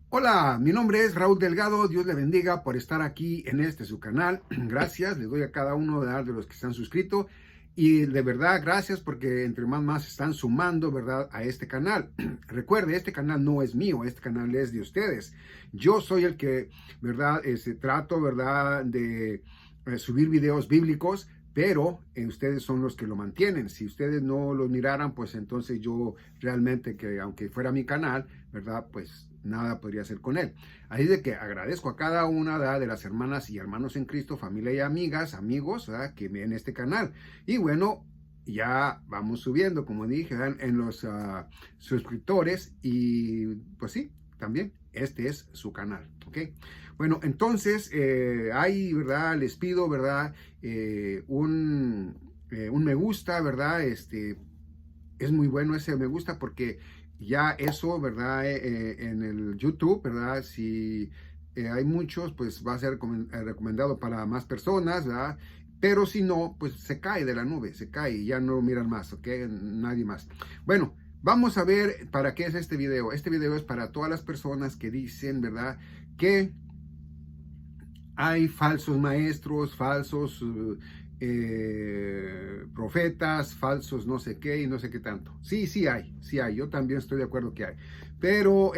Hola, mi nombre es Raúl Delgado. Dios le bendiga por estar aquí en su canal. Gracias, les doy a cada uno de los que están suscritos. Y de verdad, gracias porque entre más están sumando, ¿verdad?, a este canal. Recuerde, este canal no es mío, este canal es de ustedes. Yo soy el que, ¿verdad?, trato, ¿verdad?, de subir videos bíblicos, pero ustedes son los que lo mantienen. Si ustedes no lo miraran, pues entonces yo realmente, que aunque fuera mi canal, ¿verdad?, pues nada podría hacer con él. Así de que agradezco a cada una de las hermanas y hermanos en Cristo, familia y amigas, amigos, ¿verdad?, que ven este canal. Y bueno, ya vamos subiendo, como dije, ¿verdad?, en los suscriptores. Y pues sí, también este es su canal, ¿ok? Bueno, entonces, ahí, ¿verdad?, les pido, ¿verdad?, un me gusta, ¿verdad? Es muy bueno ese me gusta porque ya eso, ¿verdad? En el YouTube, ¿verdad? Si hay muchos, pues va a ser recomendado para más personas, ¿verdad? Pero si no, pues se cae de la nube, se cae y ya no lo miran más, ¿ok? Nadie más. Bueno, vamos a ver para qué es este video. Este video es para todas las personas que dicen, ¿verdad?, que hay falsos maestros, falsos profetas, falsos no sé qué y no sé qué tanto. Sí, sí hay. Yo también estoy de acuerdo que hay. Pero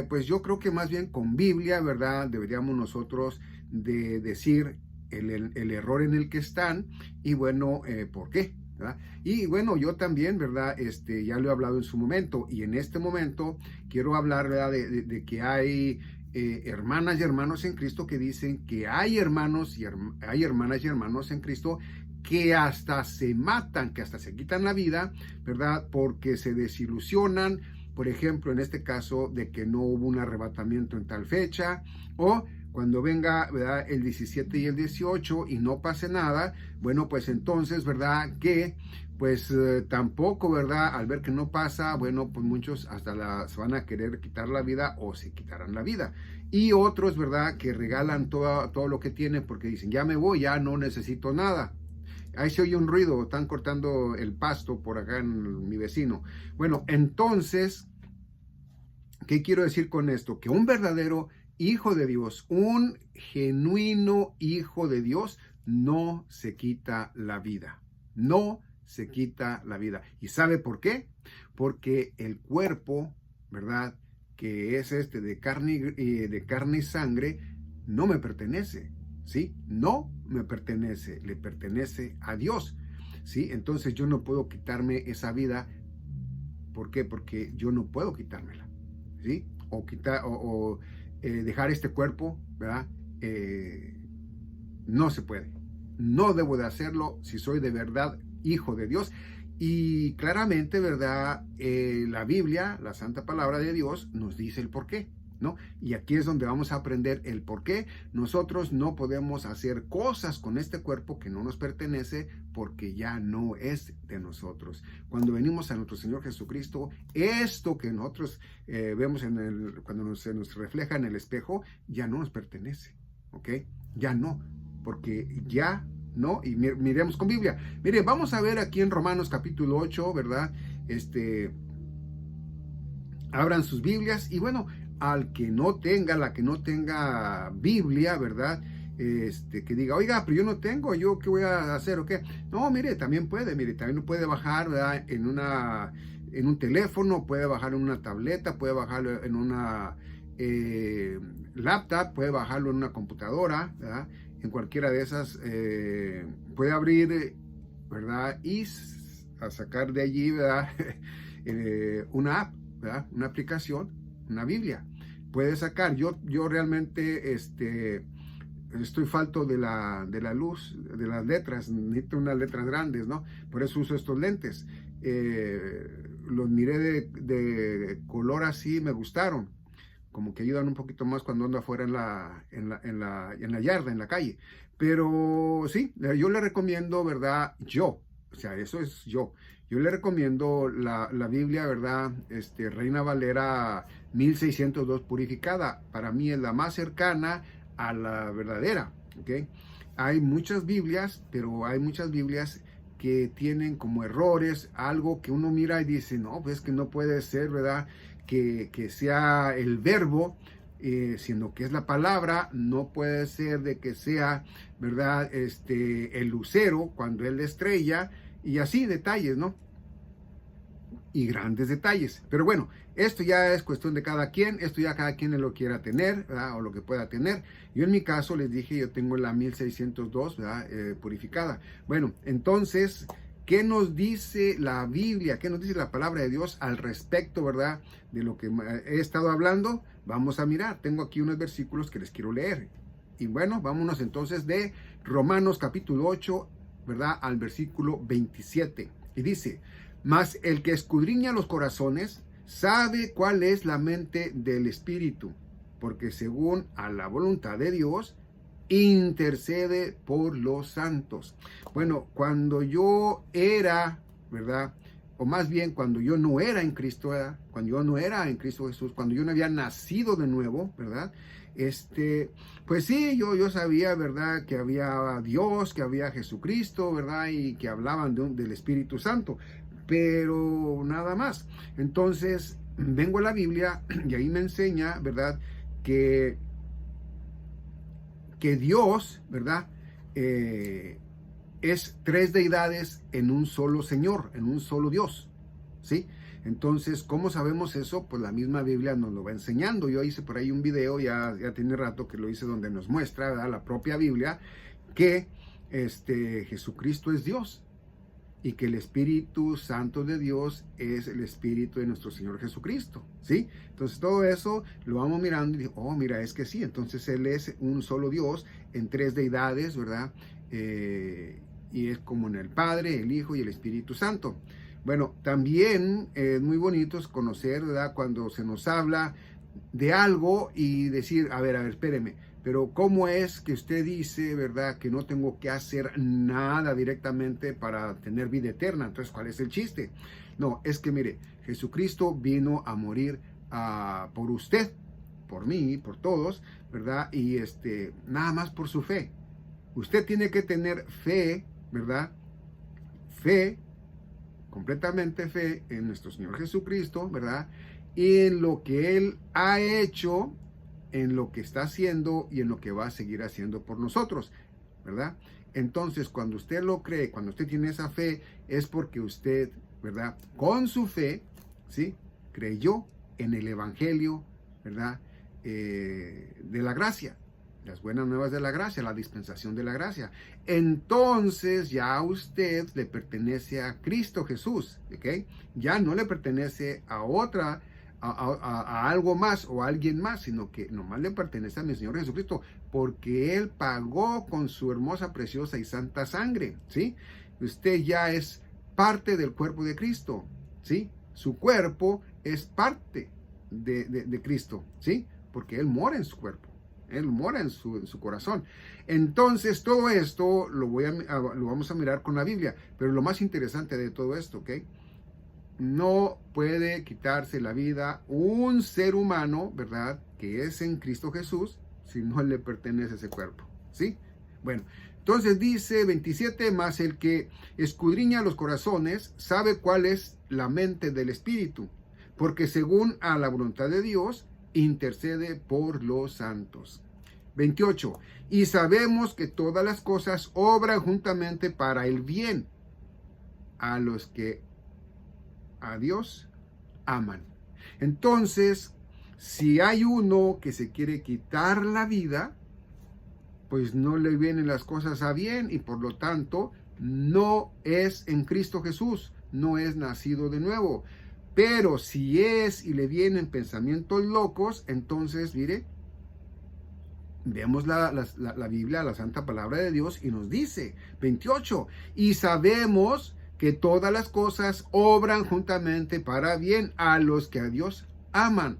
pues yo creo que más bien con Biblia, ¿verdad?, deberíamos nosotros de decir el error en el que están y bueno, ¿por qué? ¿Verdad? Y bueno, yo también, ¿verdad? Ya lo he hablado en su momento y en este momento quiero hablar, ¿verdad?, de que hay hermanas y hermanos en Cristo que dicen que hay hermanos y hay hermanas y hermanos en Cristo que hasta se matan, que hasta se quitan la vida, ¿verdad?, porque se desilusionan, por ejemplo, en este caso, de que no hubo un arrebatamiento en tal fecha, o cuando venga, ¿verdad?, el 17 y el 18 y no pase nada, bueno, pues entonces, ¿verdad?, que pues tampoco, ¿verdad?, al ver que no pasa, bueno, pues muchos hasta se van a querer quitar la vida o se quitarán la vida. Y otros, ¿verdad?, que regalan todo lo que tienen porque dicen, ya me voy, ya no necesito nada. Ahí se oye un ruido, están cortando el pasto por acá en mi vecino. Bueno, entonces, ¿qué quiero decir con esto? Que un verdadero hijo de Dios, un genuino hijo de Dios, no se quita la vida. No se quita la vida. ¿Y sabe por qué? Porque el cuerpo, ¿verdad?, que es de carne y sangre, no me pertenece, ¿sí? No me pertenece, le pertenece a Dios, ¿sí? Entonces yo no puedo quitarme esa vida. ¿Por qué? Porque yo no puedo quitármela, ¿sí? Dejar este cuerpo, ¿verdad? No se puede. No debo de hacerlo si soy de verdad hijo de Dios. Y claramente, ¿verdad? La Biblia, la Santa Palabra de Dios, nos dice el por qué, ¿no? Y aquí es donde vamos a aprender el por qué nosotros no podemos hacer cosas con este cuerpo que no nos pertenece porque ya no es de nosotros. Cuando venimos a nuestro Señor Jesucristo, esto que nosotros vemos cuando se nos refleja en el espejo, ya no nos pertenece, ¿ok? Ya no, porque ya no, y miremos con Biblia. Mire, vamos a ver aquí en Romanos capítulo 8, ¿verdad? Abran sus Biblias y bueno, la que no tenga Biblia, ¿verdad? Que diga, oiga, pero yo no tengo, ¿yo qué voy a hacer o qué? No, mire, también puede bajar, ¿verdad?, en un teléfono, puede bajar en una tableta, puede bajarlo en una laptop, puede bajarlo en una computadora, ¿verdad? En cualquiera de esas puede abrir, ¿verdad? Y a sacar de allí, ¿verdad? Una app, ¿verdad?, una aplicación, una Biblia. Puede sacar, yo realmente estoy falto de la luz, de las letras, necesito unas letras grandes, ¿no? Por eso uso estos lentes. Los miré de color así, me gustaron, como que ayudan un poquito más cuando ando afuera en la yarda, en la calle. Pero sí, yo le recomiendo, ¿verdad? O sea, eso es yo. Yo le recomiendo la Biblia, ¿verdad? Reina Valera 1602 purificada. Para mí es la más cercana a la verdadera, ¿ok? Hay muchas Biblias, pero hay muchas Biblias que tienen como errores, algo que uno mira y dice, no, pues que no puede ser, ¿verdad?, que sea el verbo sino que es la palabra. No puede ser de que sea, ¿verdad? El lucero cuando es la estrella, y así detalles, ¿no? Y grandes detalles. Pero bueno, esto ya es cuestión de cada quien, esto ya cada quien lo quiera tener, ¿verdad? O lo que pueda tener. Yo en mi caso les dije, yo tengo la 1602, ¿verdad? Purificada. Bueno, entonces, ¿qué nos dice la Biblia? ¿Qué nos dice la palabra de Dios al respecto, ¿verdad? De lo que he estado hablando. Vamos a mirar, tengo aquí unos versículos que les quiero leer. Y bueno, vámonos entonces de Romanos capítulo 8, ¿verdad? Al versículo 27. Y dice: mas el que escudriña los corazones sabe cuál es la mente del Espíritu, porque según a la voluntad de Dios intercede por los santos. Bueno, cuando yo era, ¿verdad? O más bien cuando yo no era en Cristo, ¿verdad? Cuando yo no era en Cristo Jesús, cuando yo no había nacido de nuevo, ¿verdad? Pues sí, yo sabía, ¿verdad? Que había Dios, que había Jesucristo, ¿verdad? Y que hablaban del Espíritu Santo, pero nada más. Entonces, vengo a la Biblia y ahí me enseña, ¿verdad? Que Dios, ¿verdad? Es tres deidades en un solo Señor, en un solo Dios, ¿sí? Entonces, ¿cómo sabemos eso? Pues la misma Biblia nos lo va enseñando. Yo hice por ahí un video, ya tiene rato que lo hice, donde nos muestra, ¿verdad? La propia Biblia, que Jesucristo es Dios y que el Espíritu Santo de Dios es el Espíritu de nuestro Señor Jesucristo, ¿sí? Entonces todo eso lo vamos mirando y digo, oh, mira, es que sí, entonces Él es un solo Dios en tres deidades, ¿verdad? Y es como en el Padre, el Hijo y el Espíritu Santo. Bueno, también es muy bonito conocer, ¿verdad? Cuando se nos habla de algo y decir, a ver, espéreme, pero ¿cómo es que usted dice, verdad, que no tengo que hacer nada directamente para tener vida eterna? Entonces, ¿cuál es el chiste? No, es que mire, Jesucristo vino a morir por usted, por mí, por todos, ¿verdad? Y nada más por su fe. Usted tiene que tener fe, ¿verdad? Fe, completamente fe en nuestro Señor Jesucristo, ¿verdad? Y en lo que Él ha hecho, en lo que está haciendo y en lo que va a seguir haciendo por nosotros, ¿verdad? Entonces, cuando usted lo cree, cuando usted tiene esa fe, es porque usted, ¿verdad? Con su fe, ¿sí? Creyó en el Evangelio, ¿verdad? De la gracia, las buenas nuevas de la gracia, la dispensación de la gracia. Entonces ya a usted le pertenece a Cristo Jesús, ¿ok? Ya no le pertenece a otra, a algo más o a alguien más, sino que nomás le pertenece a mi Señor Jesucristo, porque Él pagó con su hermosa, preciosa y santa sangre, ¿sí? Usted ya es parte del cuerpo de Cristo, ¿sí? Su cuerpo es parte de Cristo, ¿sí? Porque Él mora en su cuerpo. Él mora en su corazón. Entonces, todo esto lo vamos a mirar con la Biblia. Pero lo más interesante de todo esto, ¿ok? No puede quitarse la vida un ser humano, ¿verdad? Que es en Cristo Jesús, si no le pertenece ese cuerpo, ¿sí? Bueno, entonces dice 27, más el que escudriña los corazones sabe cuál es la mente del Espíritu, porque según a la voluntad de Dios, intercede por los santos. 28. Y sabemos que todas las cosas obran juntamente para el bien a los que a Dios aman. Entonces, si hay uno que se quiere quitar la vida, pues no le vienen las cosas a bien y por lo tanto no es en Cristo Jesús, no es nacido de nuevo. Pero si es y le vienen pensamientos locos, entonces, mire, vemos la Biblia, la santa palabra de Dios, y nos dice, 28, y sabemos que todas las cosas obran juntamente para bien a los que a Dios aman.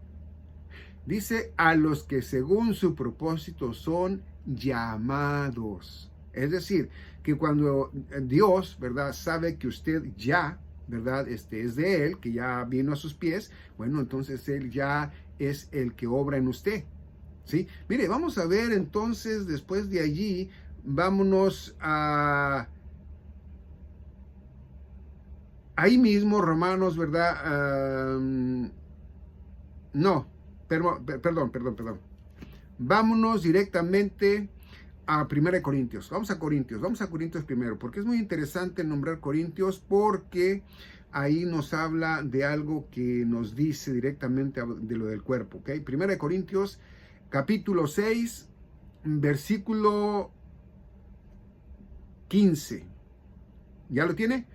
Dice, a los que según su propósito son llamados. Es decir, que cuando Dios, ¿verdad?, sabe que usted ya, ¿verdad?, es de Él, que ya vino a sus pies, bueno, entonces Él ya es el que obra en usted, ¿sí? Mire, vamos a ver entonces, después de allí, vámonos a... ahí mismo, Romanos, ¿verdad? No, perdón. vámonos directamente a 1 Corintios. Vamos a Corintios primero, porque es muy interesante nombrar Corintios, porque ahí nos habla de algo que nos dice directamente de lo del cuerpo, ¿ok? 1 Corintios, capítulo 6, versículo 15. ¿Ya lo tiene?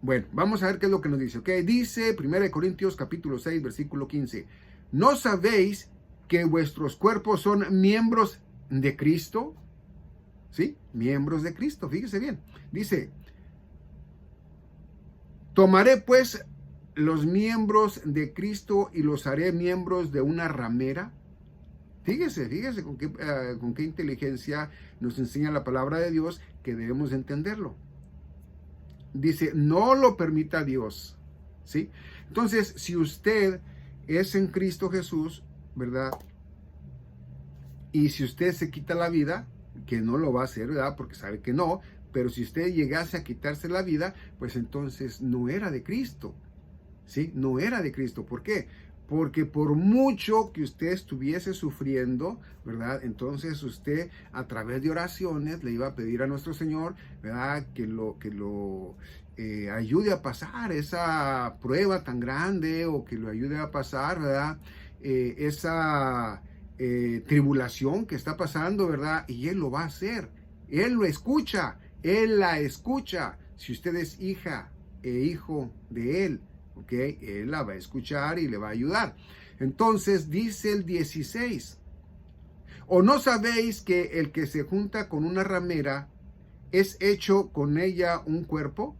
Bueno, vamos a ver qué es lo que nos dice, ¿ok? Dice 1 Corintios, capítulo 6, versículo 15. ¿No sabéis que vuestros cuerpos son miembros de Cristo? ¿Sí? Miembros de Cristo, fíjese bien. Dice, tomaré pues los miembros de Cristo y los haré miembros de una ramera. Fíjese con qué inteligencia nos enseña la palabra de Dios, que debemos entenderlo. Dice, no lo permita Dios, ¿sí? Entonces, si usted es en Cristo Jesús, ¿verdad? Y si usted se quita la vida, que no lo va a hacer, ¿verdad? Porque sabe que no, pero si usted llegase a quitarse la vida, pues entonces no era de Cristo, ¿sí? No era de Cristo. ¿Por qué? Porque por mucho que usted estuviese sufriendo, ¿verdad? Entonces usted a través de oraciones le iba a pedir a nuestro Señor, ¿verdad? Que lo ayude a pasar esa prueba tan grande, o que lo ayude a pasar, ¿verdad? Esa tribulación que está pasando, ¿verdad? Y Él lo va a hacer. Él lo escucha, Él la escucha. Si usted es hija e hijo de Él, ¿ok? Él la va a escuchar y le va a ayudar. Entonces dice el 16, ¿o no sabéis que el que se junta con una ramera es hecho con ella un cuerpo?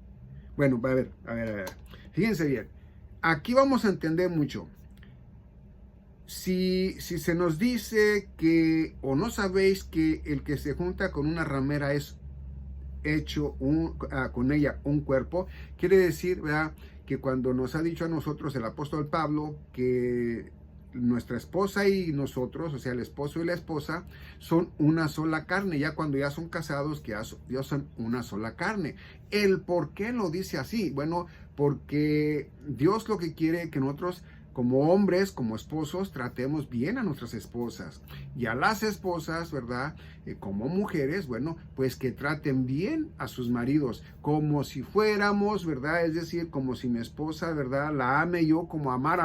Bueno, a ver. Fíjense bien, aquí vamos a entender mucho. Si se nos dice que, o no sabéis que el que se junta con una ramera es hecho con ella un cuerpo, quiere decir, ¿verdad?, que cuando nos ha dicho a nosotros el apóstol Pablo que nuestra esposa y nosotros, o sea, el esposo y la esposa, son una sola carne, ya cuando ya son casados, que ya son una sola carne. ¿El por qué lo dice así? Bueno, porque Dios lo que quiere que nosotros, como hombres, como esposos, tratemos bien a nuestras esposas, y a las esposas, ¿verdad? Como mujeres, bueno, pues que traten bien a sus maridos, como si fuéramos, ¿verdad? Es decir, como si mi esposa, ¿verdad?, la ame yo como amar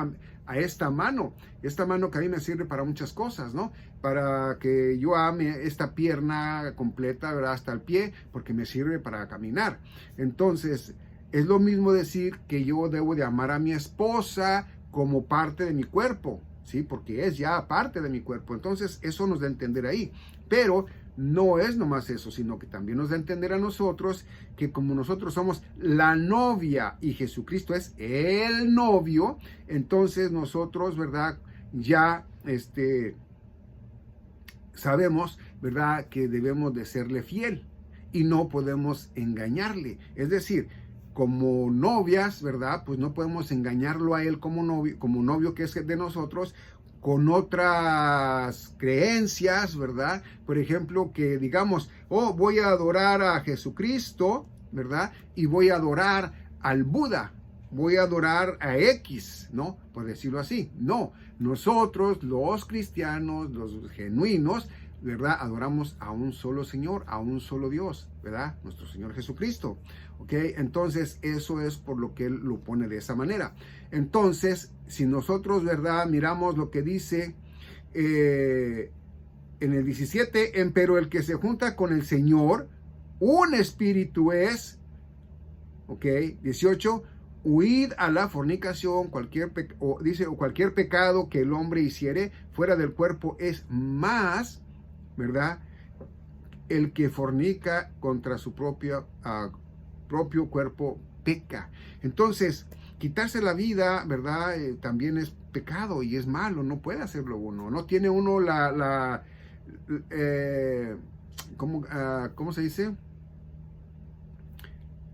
a esta mano que a mí me sirve para muchas cosas, ¿no? Para que yo ame esta pierna completa, ¿verdad?, hasta el pie, porque me sirve para caminar. Entonces, es lo mismo decir que yo debo de amar a mi esposa como parte de mi cuerpo, ¿sí? Porque es ya parte de mi cuerpo. Entonces, eso nos da a entender ahí. Pero no es nomás eso, sino que también nos da a entender a nosotros que como nosotros somos la novia y Jesucristo es el novio, entonces nosotros, ¿verdad?, ya sabemos, ¿verdad?, que debemos de serle fiel y no podemos engañarle. Es decir, como novias, ¿verdad?, pues no podemos engañarlo a él como novio que es de nosotros, con otras creencias, ¿verdad? Por ejemplo, que digamos, voy a adorar a Jesucristo, ¿verdad? Y voy a adorar al Buda, voy a adorar a X, ¿no? Por decirlo así. No, nosotros los cristianos, los genuinos, ¿verdad?, adoramos a un solo Señor, a un solo Dios, ¿verdad? Nuestro Señor Jesucristo, ¿ok? Entonces, eso es por lo que Él lo pone de esa manera. Entonces, si nosotros, ¿verdad?, miramos lo que dice en el 17, pero el que se junta con el Señor, un espíritu es, ¿ok? 18, huid a la fornicación, cualquier pecado que el hombre hiciere fuera del cuerpo es más, ¿verdad?, el que fornica contra su propio cuerpo peca. Entonces, quitarse la vida, ¿verdad?, también es pecado y es malo, no puede hacerlo uno. No tiene uno ¿cómo se dice?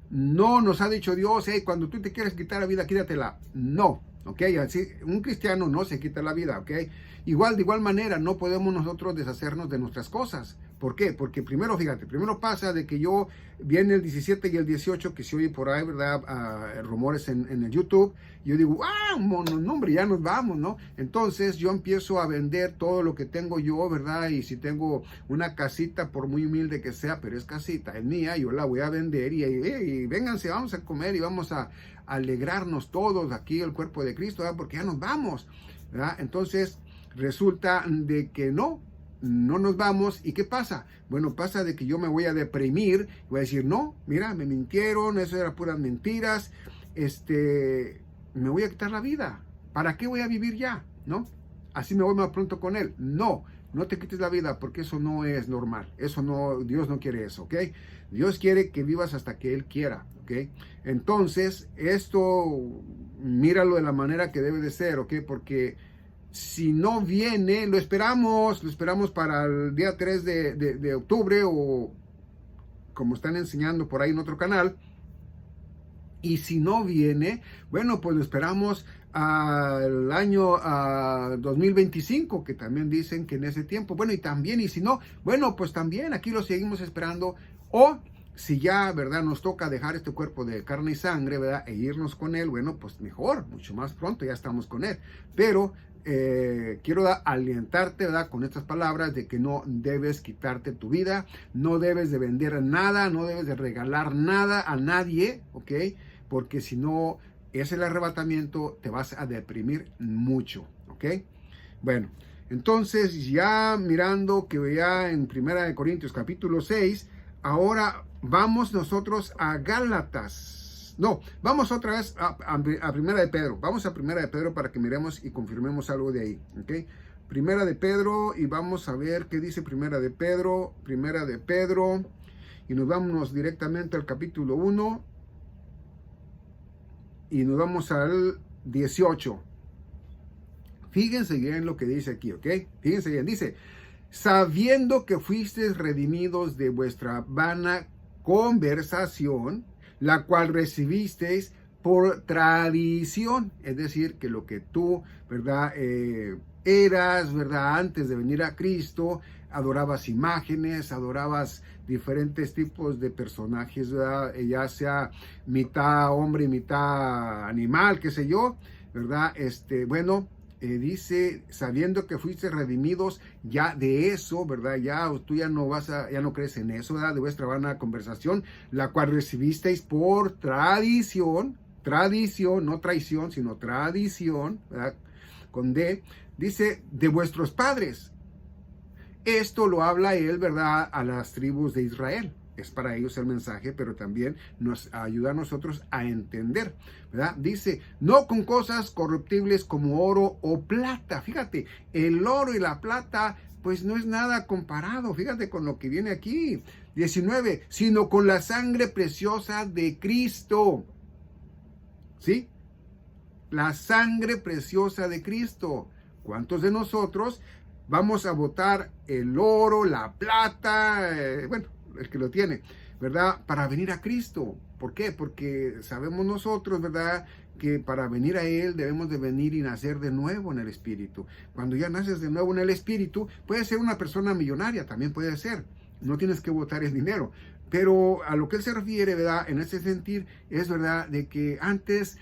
No nos ha dicho Dios, cuando tú te quieres quitar la vida, quítatela. No, ¿ok? Así, un cristiano no se quita la vida, ¿ok? De igual manera, no podemos nosotros deshacernos de nuestras cosas. ¿Por qué? Porque primero, fíjate, primero pasa de que yo, viene el 17 y el 18, que se oye por ahí, ¿verdad? Rumores en el YouTube. Y yo digo, no, hombre, ya nos vamos, ¿no? Entonces yo empiezo a vender todo lo que tengo yo, ¿verdad? Y si tengo una casita, por muy humilde que sea, pero es casita, es mía, yo la voy a vender y vénganse, vamos a comer y vamos a alegrarnos todos aquí, el cuerpo de Cristo, ¿verdad? Porque ya nos vamos, ¿verdad? Entonces resulta de que no nos vamos. ¿Y qué pasa? Bueno, pasa de que yo me voy a deprimir, voy a decir, no, mira, me mintieron, eso eran puras mentiras, me voy a quitar la vida. ¿Para qué voy a vivir ya? ¿No? Así me voy más pronto con él. No te quites la vida, porque eso no es normal. Eso no, Dios no quiere eso, ¿ok? Dios quiere que vivas hasta que Él quiera, ¿ok? Entonces, esto, míralo de la manera que debe de ser, ¿ok? Porque si no viene, lo esperamos para el día 3 de octubre, o como están enseñando por ahí en otro canal. Y si no viene, bueno, pues lo esperamos al año 2025, que también dicen que en ese tiempo, bueno, y también, y si no, bueno, pues también aquí lo seguimos esperando. O si ya, ¿verdad?, nos toca dejar este cuerpo de carne y sangre, ¿verdad?, e irnos con Él, bueno, pues mejor, mucho más pronto ya estamos con Él. Pero quiero alentarte, ¿verdad?, con estas palabras de que no debes quitarte tu vida, no debes de vender nada, no debes de regalar nada a nadie, ¿ok? Porque si no, es el arrebatamiento, te vas a deprimir mucho, ¿ok? Bueno, entonces ya mirando que ya en 1 Corintios capítulo 6, ahora vamos nosotros a Gálatas. No, vamos otra vez a 1 de Pedro. Vamos a 1 de Pedro para que miremos y confirmemos algo de ahí, ¿ok? 1 de Pedro, y vamos a ver qué dice 1 de Pedro. 1 de Pedro, y nos vamos directamente al capítulo 1. Y nos vamos al 18. Fíjense bien lo que dice aquí, ¿ok? Fíjense bien, dice, sabiendo que fuisteis redimidos de vuestra vana conversación, la cual recibisteis por tradición. Es decir, que lo que tú, ¿verdad?, eras, ¿verdad?, antes de venir a Cristo, adorabas imágenes, adorabas diferentes tipos de personajes, ¿verdad?, ya sea mitad hombre y mitad animal, qué sé yo, ¿verdad? Dice, sabiendo que fuiste redimidos ya de eso, ¿verdad? Ya tú ya no crees en eso, ¿verdad?, de vuestra vana conversación, la cual recibisteis por tradición, no traición, sino tradición, ¿verdad?, con D. Dice, de vuestros padres. Esto lo habla él, ¿verdad?, a las tribus de Israel. Es para ellos el mensaje, pero también nos ayuda a nosotros a entender, ¿verdad? Dice, no con cosas corruptibles como oro o plata. Fíjate, el oro y la plata, pues no es nada comparado, fíjate, con lo que viene aquí. 19, sino con la sangre preciosa de Cristo. ¿Sí? La sangre preciosa de Cristo. ¿Cuántos de nosotros vamos a botar el oro, la plata, bueno, el que lo tiene, ¿verdad?, para venir a Cristo? ¿Por qué? Porque sabemos nosotros, ¿verdad?, que para venir a Él debemos de venir y nacer de nuevo en el Espíritu. Cuando ya naces de nuevo en el Espíritu, puedes ser una persona millonaria, también puede ser. No tienes que botar el dinero. Pero a lo que él se refiere, ¿verdad?, en ese sentir, es verdad de que antes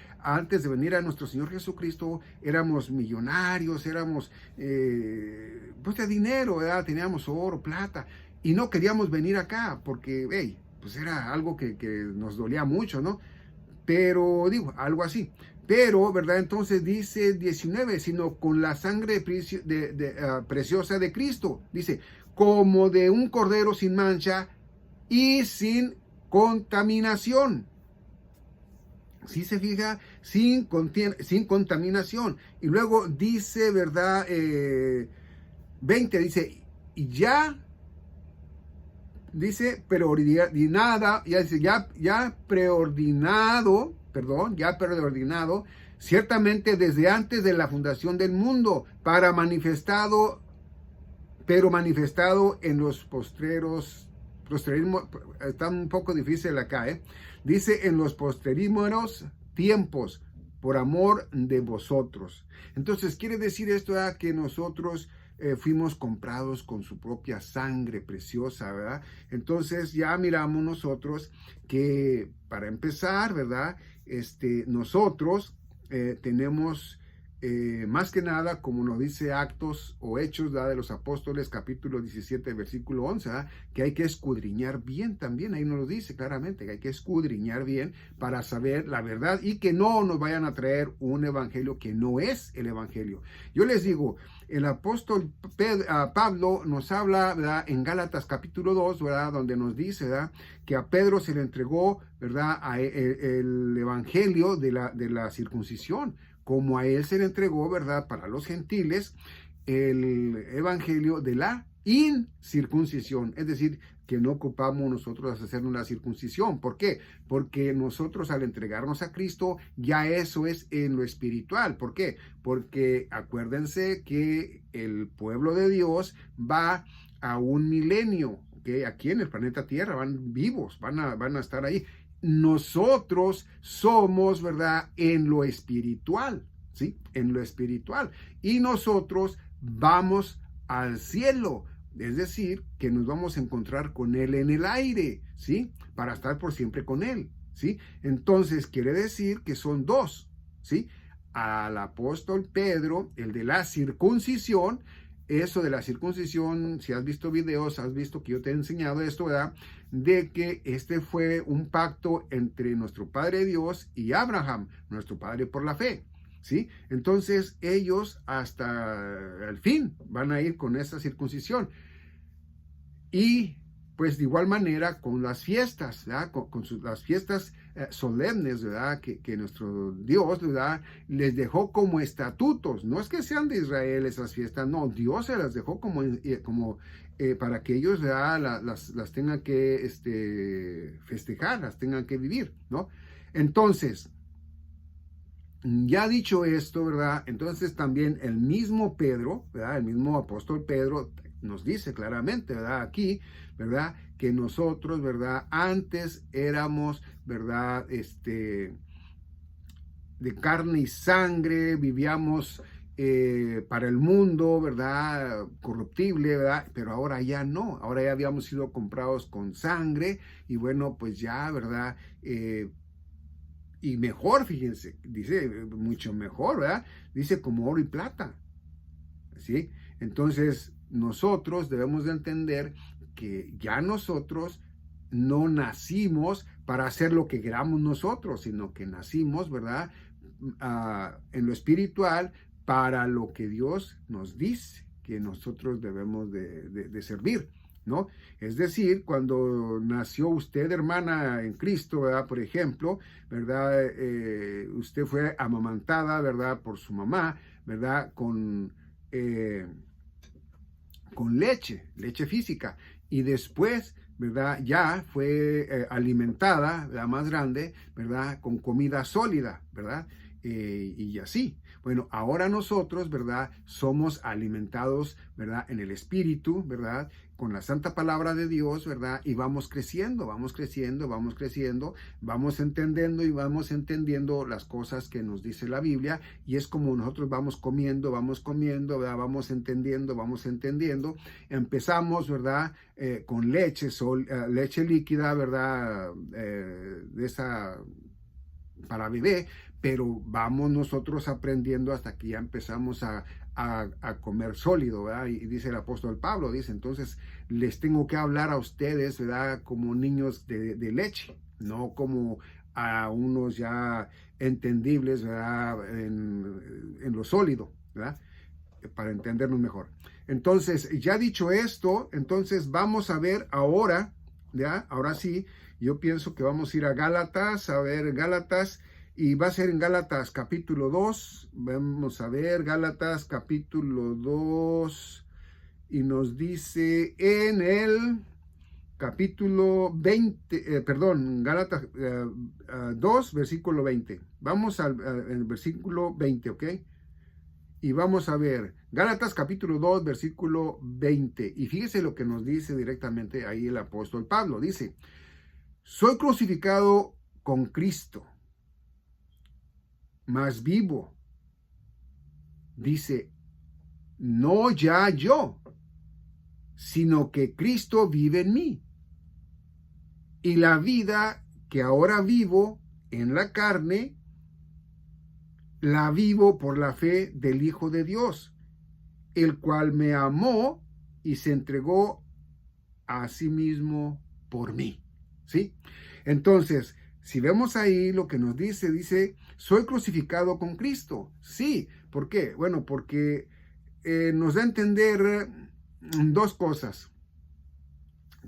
de venir a nuestro Señor Jesucristo, éramos millonarios, éramos, pues de dinero, ¿verdad?, teníamos oro, plata, y no queríamos venir acá, porque, hey, pues era algo que nos dolía mucho, ¿no? Pero, digo, algo así. Pero, ¿verdad? Entonces dice 19, sino con la sangre preciosa de Cristo, dice, como de un cordero sin mancha y sin contaminación. ¿Sí se fija? Sin contaminación. Y luego dice, ¿verdad? 20, dice, y ya, dice, preordinada, ya preordinado, ciertamente desde antes de la fundación del mundo, pero manifestado en los postreros, está un poco difícil acá, dice, en los posterísimos tiempos, por amor de vosotros. Entonces, quiere decir esto que nosotros fuimos comprados con su propia sangre preciosa, ¿verdad? Entonces ya miramos nosotros que para empezar, ¿verdad? Nosotros tenemos más que nada, como nos dice Actos o Hechos, ¿verdad?, de los Apóstoles, capítulo 17, versículo 11, ¿verdad?, que hay que escudriñar bien también, ahí nos lo dice claramente, que hay que escudriñar bien para saber la verdad y que no nos vayan a traer un evangelio que no es el evangelio. Yo les digo, el apóstol Pablo nos habla, ¿verdad?, en Gálatas capítulo 2, ¿verdad?, donde nos dice, ¿verdad?, que a Pedro se le entregó, ¿verdad?, el evangelio de la circuncisión, como a él se le entregó, ¿verdad?, para los gentiles, el evangelio de la incircuncisión, es decir, que no ocupamos nosotros hacer una circuncisión. ¿Por qué? Porque nosotros al entregarnos a Cristo, ya eso es en lo espiritual. ¿Por qué? Porque acuérdense que el pueblo de Dios va a un milenio, que aquí en el planeta Tierra van vivos, van a estar ahí. Nosotros somos, ¿verdad?, en lo espiritual, ¿sí? En lo espiritual. Y nosotros vamos al cielo, es decir, que nos vamos a encontrar con Él en el aire, ¿sí? Para estar por siempre con Él, ¿sí? Entonces, quiere decir que son dos, ¿sí? Al apóstol Pedro, el de la circuncisión, eso de la circuncisión, si has visto videos, has visto que yo te he enseñado esto, ¿verdad?, de que fue un pacto entre nuestro Padre Dios y Abraham, nuestro Padre por la fe, ¿sí? Entonces ellos hasta el fin van a ir con esa circuncisión. Y pues de igual manera con las fiestas, ¿verdad?, las fiestas solemnes, ¿verdad?, que nuestro Dios, ¿verdad?, les dejó como estatutos. No es que sean de Israel esas fiestas, no, Dios se las dejó como para que ellos, ¿verdad?, las tengan que festejar, las tengan que vivir, ¿no? Entonces, ya dicho esto, ¿verdad?, entonces también el mismo Pedro, ¿verdad?, el mismo apóstol Pedro nos dice claramente, ¿verdad?, aquí, ¿verdad?, que nosotros, ¿verdad?, antes éramos, ¿verdad?, de carne y sangre, vivíamos para el mundo, ¿verdad?, corruptible, ¿verdad?, pero ahora ya no, ahora ya habíamos sido comprados con sangre y bueno, pues ya, ¿verdad?, y mejor, fíjense, dice mucho mejor, ¿verdad?, dice como oro y plata, ¿sí? Entonces, nosotros debemos de entender que ya nosotros no nacimos para hacer lo que queramos nosotros, sino que nacimos, ¿verdad?, en lo espiritual para lo que Dios nos dice que nosotros debemos de servir, ¿no? Es decir, cuando nació usted, hermana, en Cristo, ¿verdad?, por ejemplo, ¿verdad?, usted fue amamantada, ¿verdad?, por su mamá, ¿verdad?, con leche física, y después, ¿verdad?, ya fue alimentada, la más grande, ¿verdad?, con comida sólida, ¿verdad?, y así. Bueno, ahora nosotros, ¿verdad?, somos alimentados, ¿verdad?, en el Espíritu, ¿verdad?, con la santa palabra de Dios, ¿verdad?, y vamos creciendo, vamos creciendo, vamos creciendo, vamos entendiendo y vamos entendiendo las cosas que nos dice la Biblia, y es como nosotros vamos comiendo, ¿verdad?, vamos entendiendo. Empezamos, ¿verdad?, con leche líquida, ¿verdad?, de esa para bebé, pero vamos nosotros aprendiendo hasta que ya empezamos a comer sólido, ¿verdad? Y dice el apóstol Pablo, dice, entonces les tengo que hablar a ustedes, ¿verdad?, como niños de leche, no como a unos ya entendibles, ¿verdad?, en lo sólido, ¿verdad?, para entendernos mejor. Entonces, ya dicho esto, entonces vamos a ver ahora, ¿ya? Ahora sí, yo pienso que vamos a ir a Gálatas, a ver Gálatas, y va a ser en Gálatas capítulo 2, vamos a ver Gálatas capítulo 2, y nos dice en el capítulo 20, Gálatas 2, versículo 20. Vamos al versículo 20, ¿ok? Y vamos a ver, Gálatas capítulo 2, versículo 20. Y fíjese lo que nos dice directamente ahí el apóstol Pablo. Dice, soy crucificado con Cristo, mas vivo. Dice, no ya yo, sino que Cristo vive en mí. Y la vida que ahora vivo en la carne, la vivo por la fe del Hijo de Dios, el cual me amó y se entregó a sí mismo por mí. ¿Sí? Entonces, si vemos ahí lo que nos dice, soy crucificado con Cristo. Sí, ¿por qué? Bueno, porque nos da a entender dos cosas.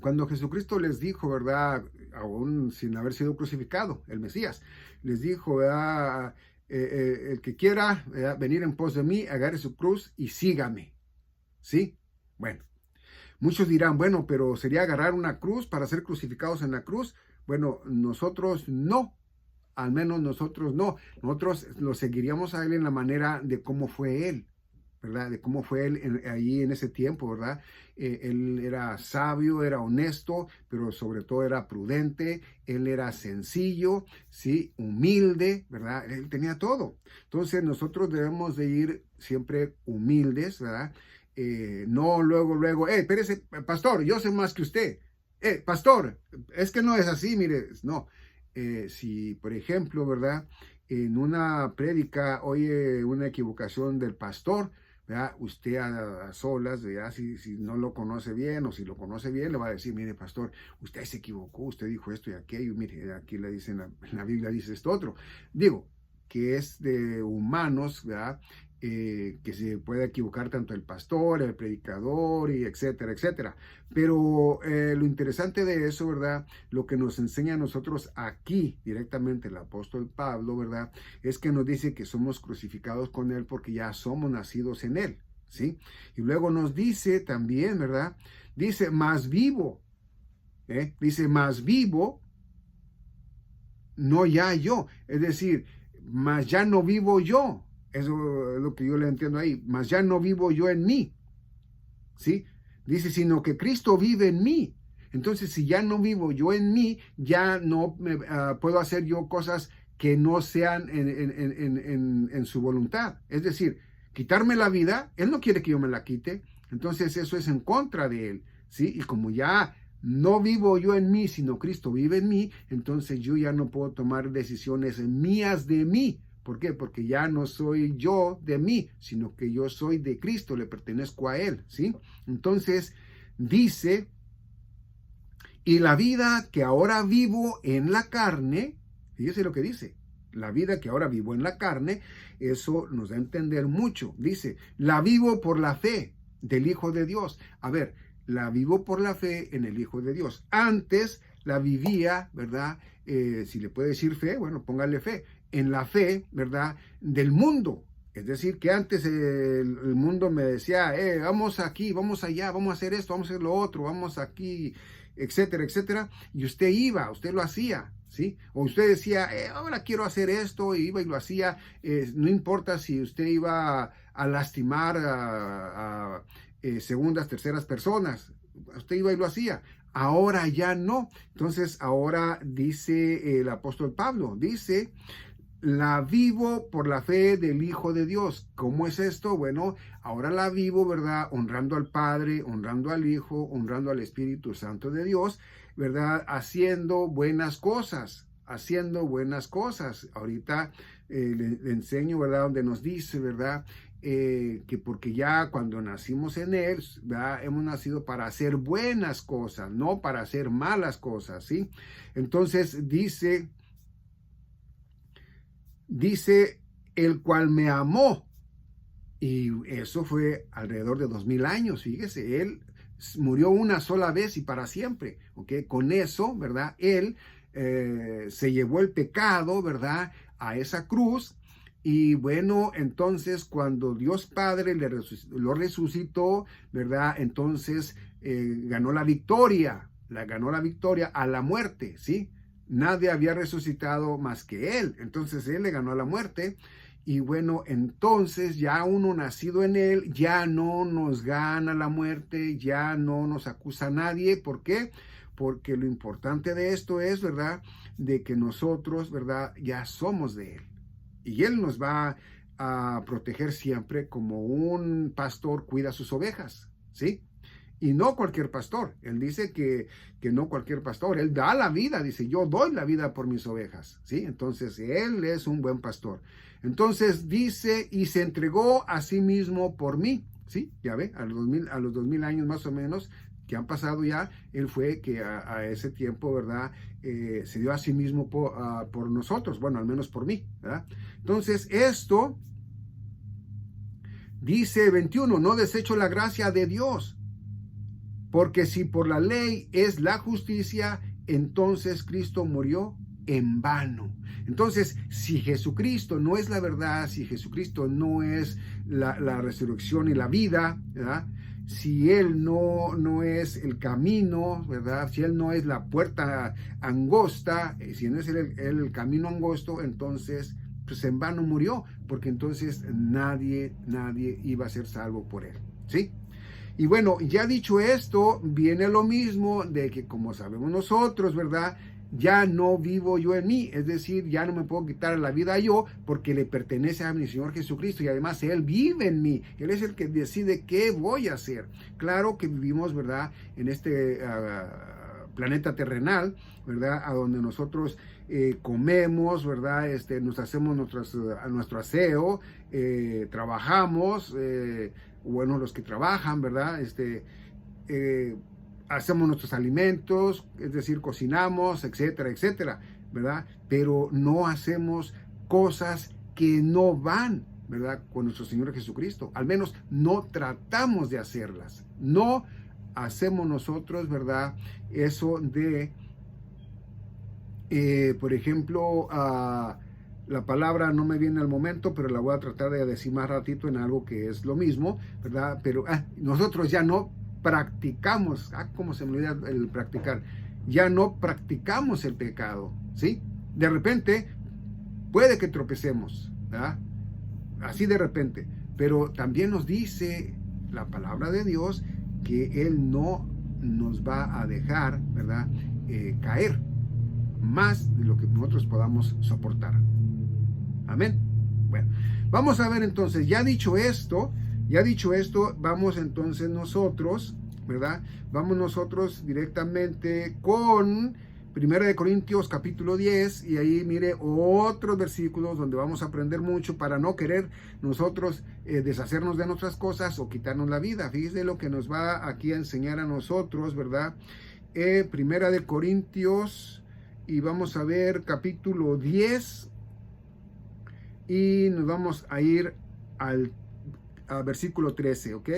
Cuando Jesucristo les dijo, ¿verdad? Aún sin haber sido crucificado, el Mesías, les dijo, ¿verdad? El que quiera, ¿verdad?, venir en pos de mí, agarre su cruz y sígame. ¿Sí? Bueno, muchos dirán, bueno, pero ¿sería agarrar una cruz para ser crucificados en la cruz? Bueno, nosotros no, al menos nosotros no. Nosotros lo seguiríamos a él en la manera de cómo fue él, ¿verdad? De cómo fue él allí en ese tiempo, ¿verdad? Él era sabio, era honesto, pero sobre todo era prudente, él era sencillo, ¿sí? Humilde, ¿verdad? Él tenía todo. Entonces nosotros debemos de ir siempre humildes, ¿verdad? No luego, espérese, pastor, yo sé más que usted. Pastor, es que no es así, mire, no. Si, por ejemplo, ¿verdad? En una prédica oye una equivocación del pastor, ¿verdad? Usted a solas, ¿verdad? Si no lo conoce bien o si lo conoce bien, le va a decir, mire, pastor, usted se equivocó, usted dijo esto y aquello, mire, aquí le dicen, en la Biblia dice esto otro. Digo, que es de humanos, ¿verdad? Que se puede equivocar tanto el pastor, el predicador, y etcétera, etcétera. Pero lo interesante de eso, ¿verdad? Lo que nos enseña a nosotros aquí, directamente el apóstol Pablo, ¿verdad? Es que nos dice que somos crucificados con él porque ya somos nacidos en él, ¿sí? Y luego nos dice también, ¿verdad? Dice, más vivo, dice, más vivo, no ya yo. Es decir, más ya no vivo yo. Eso es lo que yo le entiendo ahí. Mas ya no vivo yo en mí. ¿Sí? Dice, sino que Cristo vive en mí. Entonces, si ya no vivo yo en mí, ya no puedo hacer yo cosas que no sean en su voluntad. Es decir, quitarme la vida, Él no quiere que yo me la quite. Entonces, eso es en contra de Él. ¿Sí? Y como ya no vivo yo en mí, sino Cristo vive en mí, entonces yo ya no puedo tomar decisiones mías de mí. ¿Por qué? Porque ya no soy yo de mí, sino que yo soy de Cristo, le pertenezco a Él, ¿sí? Entonces, dice, y la vida que ahora vivo en la carne, fíjese lo que dice, la vida que ahora vivo en la carne, eso nos da a entender mucho. Dice, la vivo por la fe del Hijo de Dios. A ver, la vivo por la fe en el Hijo de Dios. Antes la vivía, ¿verdad? Si le puede decir fe, bueno, póngale fe. En la fe, ¿verdad? Del mundo. Es decir, que antes el mundo me decía, vamos aquí, vamos allá, vamos a hacer esto, vamos a hacer lo otro, vamos aquí, etcétera, etcétera. Y usted iba, usted lo hacía, ¿sí? O usted decía, ahora quiero hacer esto, y iba y lo hacía. No importa si usted iba a lastimar a segundas, terceras personas, usted iba y lo hacía. Ahora ya no. Entonces, ahora dice el apóstol Pablo, dice, la vivo por la fe del Hijo de Dios. ¿Cómo es esto? Bueno, ahora la vivo, ¿verdad? Honrando al Padre, honrando al Hijo, honrando al Espíritu Santo de Dios, ¿verdad? Haciendo buenas cosas, haciendo buenas cosas. Ahorita le enseño, ¿verdad? Donde nos dice, ¿verdad? Que porque ya cuando nacimos en Él, ¿verdad? Hemos nacido para hacer buenas cosas, no para hacer malas cosas, ¿sí? Entonces dice el cual me amó, y eso fue alrededor de 2000 años, fíjese, Él murió una sola vez y para siempre, ¿ok? Con eso, ¿verdad? Él se llevó el pecado, ¿verdad? A esa cruz, y bueno, entonces cuando Dios Padre lo resucitó, ¿verdad? Entonces ganó la victoria a la muerte, ¿sí? Nadie había resucitado más que Él. Entonces Él le ganó a la muerte. Y bueno, entonces ya uno nacido en Él, ya no nos gana la muerte, ya no nos acusa a nadie. ¿Por qué? Porque lo importante de esto es, ¿verdad? De que nosotros, ¿verdad? Ya somos de Él. Y Él nos va a proteger siempre como un pastor cuida sus ovejas, ¿sí? Y no cualquier pastor. Él dice que no cualquier pastor. Él da la vida, dice, yo doy la vida por mis ovejas, ¿sí? Entonces, él es un buen pastor. Entonces, dice, y se entregó a sí mismo por mí, ¿sí? Ya ve, a los 2000 años más o menos que han pasado ya, él fue que a ese tiempo, ¿verdad? Se dio a sí mismo por nosotros, bueno, al menos por mí, ¿verdad? Entonces, esto, dice 21, no desecho la gracia de Dios. Porque si por la ley es la justicia, entonces Cristo murió en vano. Entonces, si Jesucristo no es la verdad, si Jesucristo no es la resurrección y la vida, ¿verdad? Si Él no es el camino, ¿verdad? Si Él no es la puerta angosta, si no es el camino angosto, entonces pues en vano murió, porque entonces nadie iba a ser salvo por Él, ¿sí? Y bueno, ya dicho esto, viene lo mismo de que como sabemos nosotros, ¿verdad? Ya no vivo yo en mí, es decir, ya no me puedo quitar la vida yo porque le pertenece a mi Señor Jesucristo y además Él vive en mí, Él es el que decide qué voy a hacer. Claro que vivimos, ¿verdad? En este planeta terrenal, ¿verdad? A donde nosotros comemos, ¿verdad? Nos hacemos nuestro aseo, trabajamos, bueno, los que trabajan, ¿verdad? Hacemos nuestros alimentos, es decir, cocinamos, etcétera, etcétera, ¿verdad? Pero no hacemos cosas que no van, ¿verdad? Con nuestro Señor Jesucristo. Al menos no tratamos de hacerlas. No hacemos nosotros, ¿verdad? Eso de, por ejemplo, la palabra no me viene al momento, pero la voy a tratar de decir más ratito en algo que es lo mismo, ¿verdad? Pero nosotros ya no practicamos, cómo se me olvida el practicar, ya no practicamos el pecado, ¿sí? De repente puede que tropecemos, ¿verdad? Así de repente, pero también nos dice la palabra de Dios que Él no nos va a dejar, ¿verdad? Caer más de lo que nosotros podamos soportar. Amén. Bueno, vamos a ver entonces, ya dicho esto, vamos entonces nosotros, ¿verdad? Vamos nosotros directamente con 1 Corintios capítulo 10 y ahí mire otros versículos donde vamos a aprender mucho para no querer nosotros deshacernos de nuestras cosas o quitarnos la vida. Fíjese lo que nos va aquí a enseñar a nosotros, ¿verdad? 1 Corintios y vamos a ver capítulo 10 y nos vamos a ir al versículo 13, ¿ok?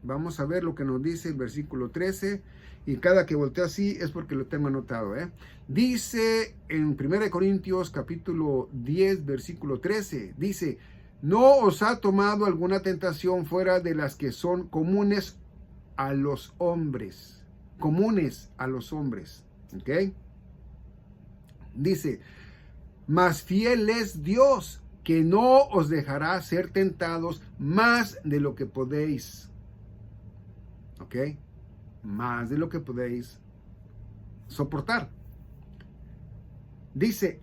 Vamos a ver lo que nos dice el versículo 13 y cada que volteo así es porque lo tengo anotado, ¿eh? Dice en 1 Corintios capítulo 10 versículo 13, dice, no os ha tomado alguna tentación fuera de las que son comunes a los hombres, ¿ok? Dice, mas fiel es Dios, que no os dejará ser tentados más de lo que podéis. ¿Ok? Más de lo que podéis soportar. Dice,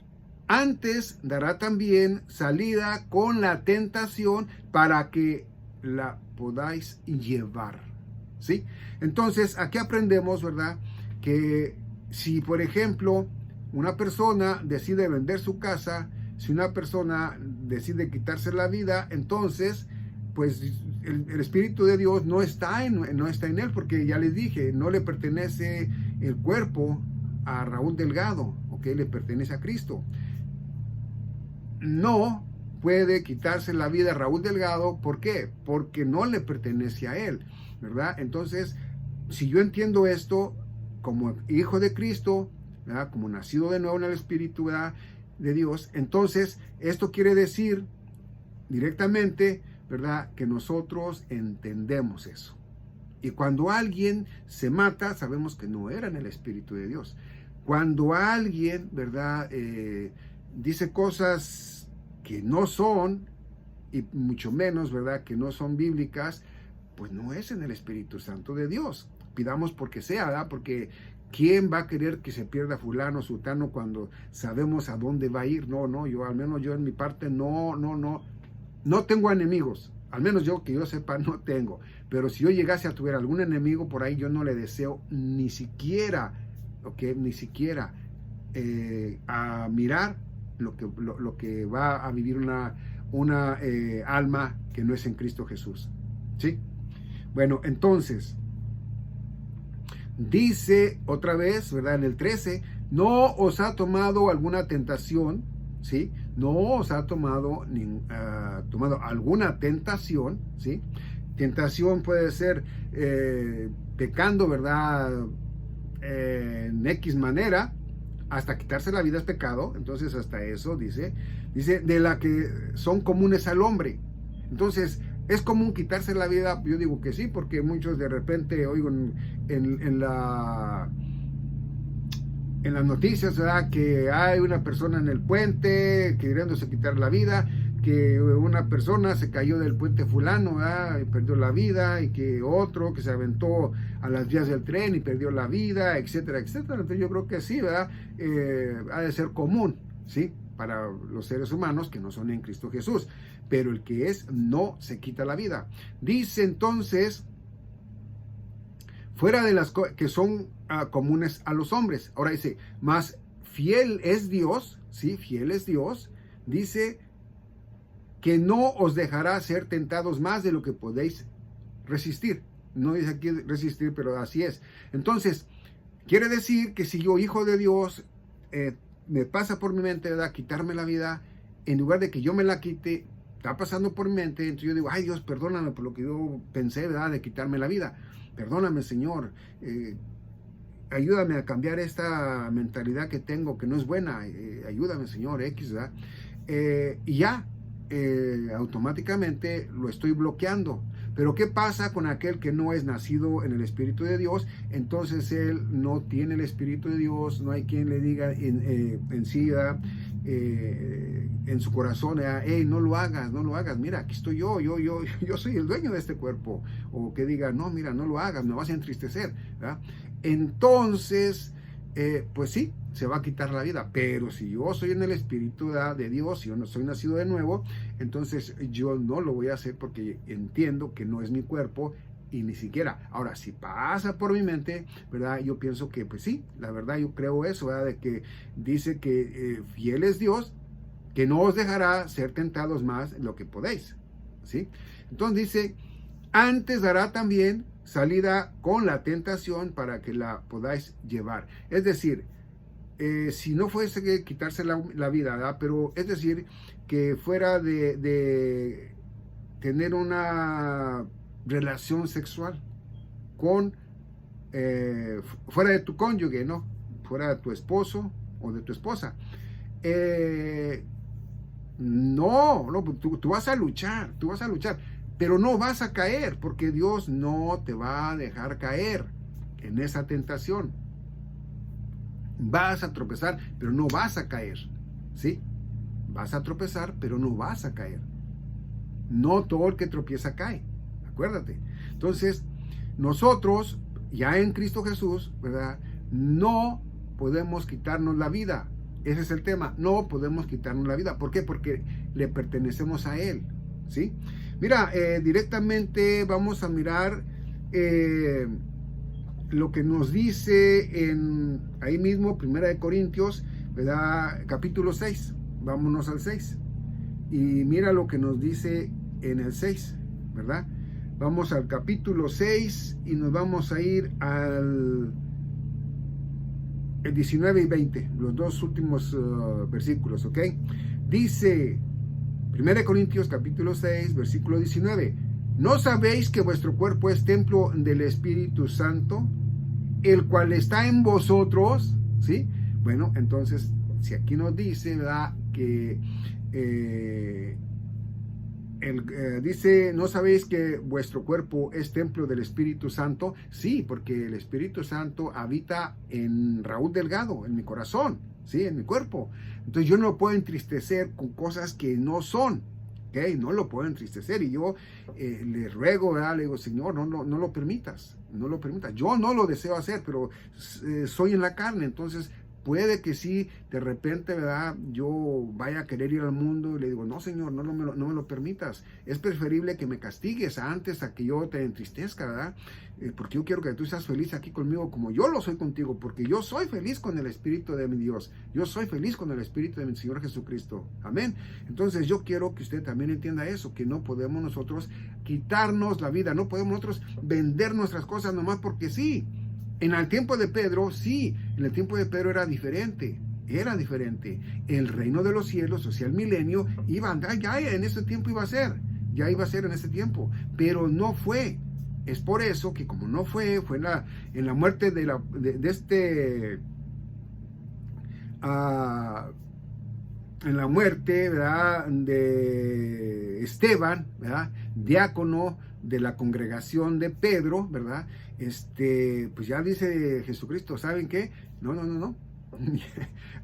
antes dará también salida con la tentación para que la podáis llevar. ¿Sí? Entonces, aquí aprendemos, ¿verdad? Que si, por ejemplo, una persona decide vender su casa, si una persona decide quitarse la vida, entonces, pues el Espíritu de Dios no está en él, porque ya les dije, no le pertenece el cuerpo a Raúl Delgado, ¿ok? Le pertenece a Cristo. No puede quitarse la vida a Raúl Delgado, ¿por qué? Porque no le pertenece a él, ¿verdad? Entonces, si yo entiendo esto como hijo de Cristo, ¿verdad? Como nacido de nuevo en el Espíritu, ¿verdad? De Dios, entonces esto quiere decir directamente, ¿verdad? Que nosotros entendemos eso. Y cuando alguien se mata, sabemos que no era en el Espíritu de Dios. Cuando alguien, ¿verdad? Dice cosas que no son, y mucho menos, ¿verdad? Que no son bíblicas, pues no es en el Espíritu Santo de Dios. Pidamos porque sea, ¿verdad? Porque ¿quién va a querer que se pierda fulano, sutano cuando sabemos a dónde va a ir? No, yo al menos yo en mi parte no. no tengo enemigos, al menos yo que yo sepa no tengo, pero si yo llegase a tuviera algún enemigo por ahí, yo no le deseo ni siquiera, ¿ok? Ni siquiera a mirar lo que va a vivir una alma que no es en Cristo Jesús, ¿sí? Bueno, entonces, dice otra vez, ¿verdad? En el 13, no os ha tomado alguna tentación, ¿sí? No os ha tomado, tomado alguna tentación, ¿sí? Tentación puede ser pecando, ¿verdad? En X manera, hasta quitarse la vida es pecado. Entonces hasta eso dice de la que son comunes al hombre. Entonces es común quitarse la vida. Yo digo que sí, porque muchos de repente oigo en las noticias, ¿verdad?, que hay una persona en el puente queriéndose quitar la vida, que una persona se cayó del puente fulano, ¿verdad?, y perdió la vida, y que otro que se aventó a las vías del tren y perdió la vida, etcétera, etcétera. Entonces yo creo que sí, ¿verdad?, ha de ser común, ¿sí?, para los seres humanos que no son en Cristo Jesús, pero el que es no se quita la vida. Dice entonces, fuera de las que son comunes a los hombres. Ahora dice, más fiel es Dios, ¿sí? Fiel es Dios, dice que no os dejará ser tentados más de lo que podéis resistir. No dice aquí resistir, pero así es. Entonces, quiere decir que si yo, hijo de Dios, me pasa por mi mente, ¿verdad?, quitarme la vida, en lugar de que yo me la quite, está pasando por mi mente, entonces yo digo, ay Dios, perdóname por lo que yo pensé, ¿verdad?, de quitarme la vida. Perdóname, Señor, ayúdame a cambiar esta mentalidad que tengo, que no es buena, ayúdame, Señor, X, ¿verdad? Y ya, automáticamente lo estoy bloqueando. Pero ¿qué pasa con aquel que no es nacido en el Espíritu de Dios? Entonces él no tiene el Espíritu de Dios, no hay quien le diga en sí, en su corazón, hey, no lo hagas, mira, aquí estoy yo soy el dueño de este cuerpo. O que diga, no, mira, no lo hagas, me vas a entristecer, ¿verdad? Entonces, pues sí, se va a quitar la vida. Pero si yo soy en el Espíritu de Dios, si yo no soy nacido de nuevo, entonces yo no lo voy a hacer porque entiendo que no es mi cuerpo y ni siquiera. Ahora, si pasa por mi mente, ¿verdad?, yo pienso que, pues sí, la verdad yo creo eso, ¿verdad?, de que dice que fiel es Dios, que no os dejará ser tentados más de lo que podéis, ¿sí? Entonces dice, antes dará también salida con la tentación para que la podáis llevar. Es decir, si no fuese que quitarse la vida, ¿verdad?, pero es decir, que fuera de tener una relación sexual con fuera de tu cónyuge, ¿no?, fuera de tu esposo o de tu esposa, no, tú vas a luchar, pero no vas a caer, porque Dios no te va a dejar caer en esa tentación. Vas a tropezar, pero no vas a caer, ¿sí? Vas a tropezar, pero no vas a caer. No todo el que tropieza cae, acuérdate. Entonces, nosotros, ya en Cristo Jesús, ¿verdad?, no podemos quitarnos la vida. Ese es el tema, no podemos quitarnos la vida. ¿Por qué? Porque le pertenecemos a Él, ¿sí? Mira, directamente vamos a mirar lo que nos dice ahí mismo, 1 Corintios, ¿verdad?, capítulo 6. Vámonos al 6. Y mira lo que nos dice en el 6, ¿verdad? Vamos al capítulo 6 y nos vamos a ir al el 19 y 20, los dos últimos versículos, ¿ok? Dice 1 Corintios capítulo 6, versículo 19, ¿no sabéis que vuestro cuerpo es templo del Espíritu Santo, el cual está en vosotros? ¿Sí? Bueno, entonces, si aquí nos dice, ¿verdad?, que dice, ¿no sabéis que vuestro cuerpo es templo del Espíritu Santo? Sí, porque el Espíritu Santo habita en Raúl Delgado, en mi corazón, ¿sí?, en mi cuerpo. Entonces yo no lo puedo entristecer con cosas que no son, ¿ok? No lo puedo entristecer, y yo le ruego, ¿verdad?, le digo, Señor, no lo permitas, no lo permitas. Yo no lo deseo hacer, pero soy en la carne, entonces puede que sí, de repente, ¿verdad? Yo vaya a querer ir al mundo y le digo, no, Señor, no me lo permitas. Es preferible que me castigues antes a que yo te entristezca, ¿verdad? Porque yo quiero que tú seas feliz aquí conmigo como yo lo soy contigo, porque yo soy feliz con el Espíritu de mi Dios. Yo soy feliz con el Espíritu de mi Señor Jesucristo. Amén. Entonces yo quiero que usted también entienda eso, que no podemos nosotros quitarnos la vida, no podemos nosotros vender nuestras cosas nomás porque sí. En el tiempo de Pedro, sí, en el tiempo de Pedro era diferente. Era diferente. El reino de los cielos, o sea, el milenio, ya en ese tiempo iba a ser. Ya iba a ser en ese tiempo. Pero no fue. Es por eso que como no fue en la muerte en la muerte, ¿verdad?, de Esteban, ¿verdad?, diácono de la congregación de Pedro, ¿verdad? Pues ya dice Jesucristo, ¿saben qué? No.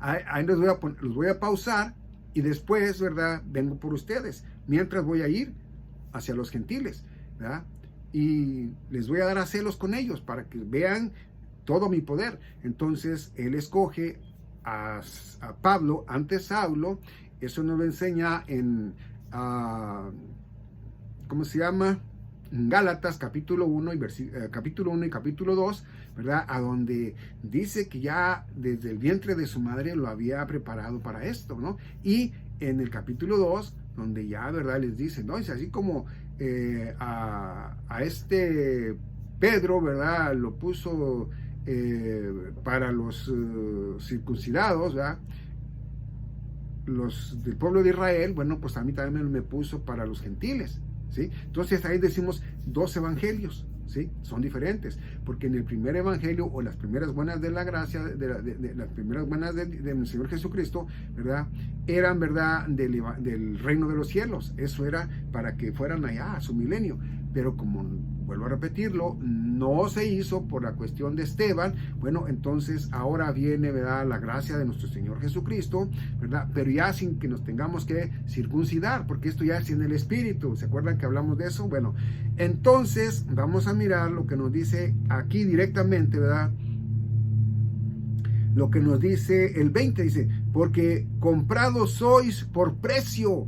Ahí los voy a pausar y después, ¿verdad?, vengo por ustedes. Mientras voy a ir hacia los gentiles, ¿verdad? Y les voy a dar a celos con ellos para que vean todo mi poder. Entonces, él escoge a Pablo, antes Saulo. Eso nos lo enseña en, ¿cómo se llama? Gálatas capítulo 1 y capítulo 2, ¿verdad? A donde dice que ya desde el vientre de su madre lo había preparado para esto, ¿no? Y en el capítulo 2, donde ya, ¿verdad?, les dice, ¿no? Es así como a Pedro, ¿verdad?, lo puso para los circuncidados, ¿verdad?, los del pueblo de Israel. Bueno, pues a mí también me puso para los gentiles, ¿sí? Entonces ahí decimos dos evangelios, ¿sí? Son diferentes, porque en el primer evangelio, o las primeras buenas de la gracia, de las primeras buenas del Señor Jesucristo, ¿verdad?, eran, ¿verdad?, del reino de los cielos. Eso era para que fueran allá a su milenio. Pero como vuelvo a repetirlo, no se hizo por la cuestión de Esteban. Bueno, entonces ahora viene, ¿verdad?, la gracia de nuestro Señor Jesucristo, ¿verdad?, pero ya sin que nos tengamos que circuncidar, porque esto ya es en el Espíritu. ¿Se acuerdan que hablamos de eso? Bueno, entonces vamos a mirar lo que nos dice aquí directamente, ¿verdad? Lo que nos dice el 20, dice, porque comprados sois por precio.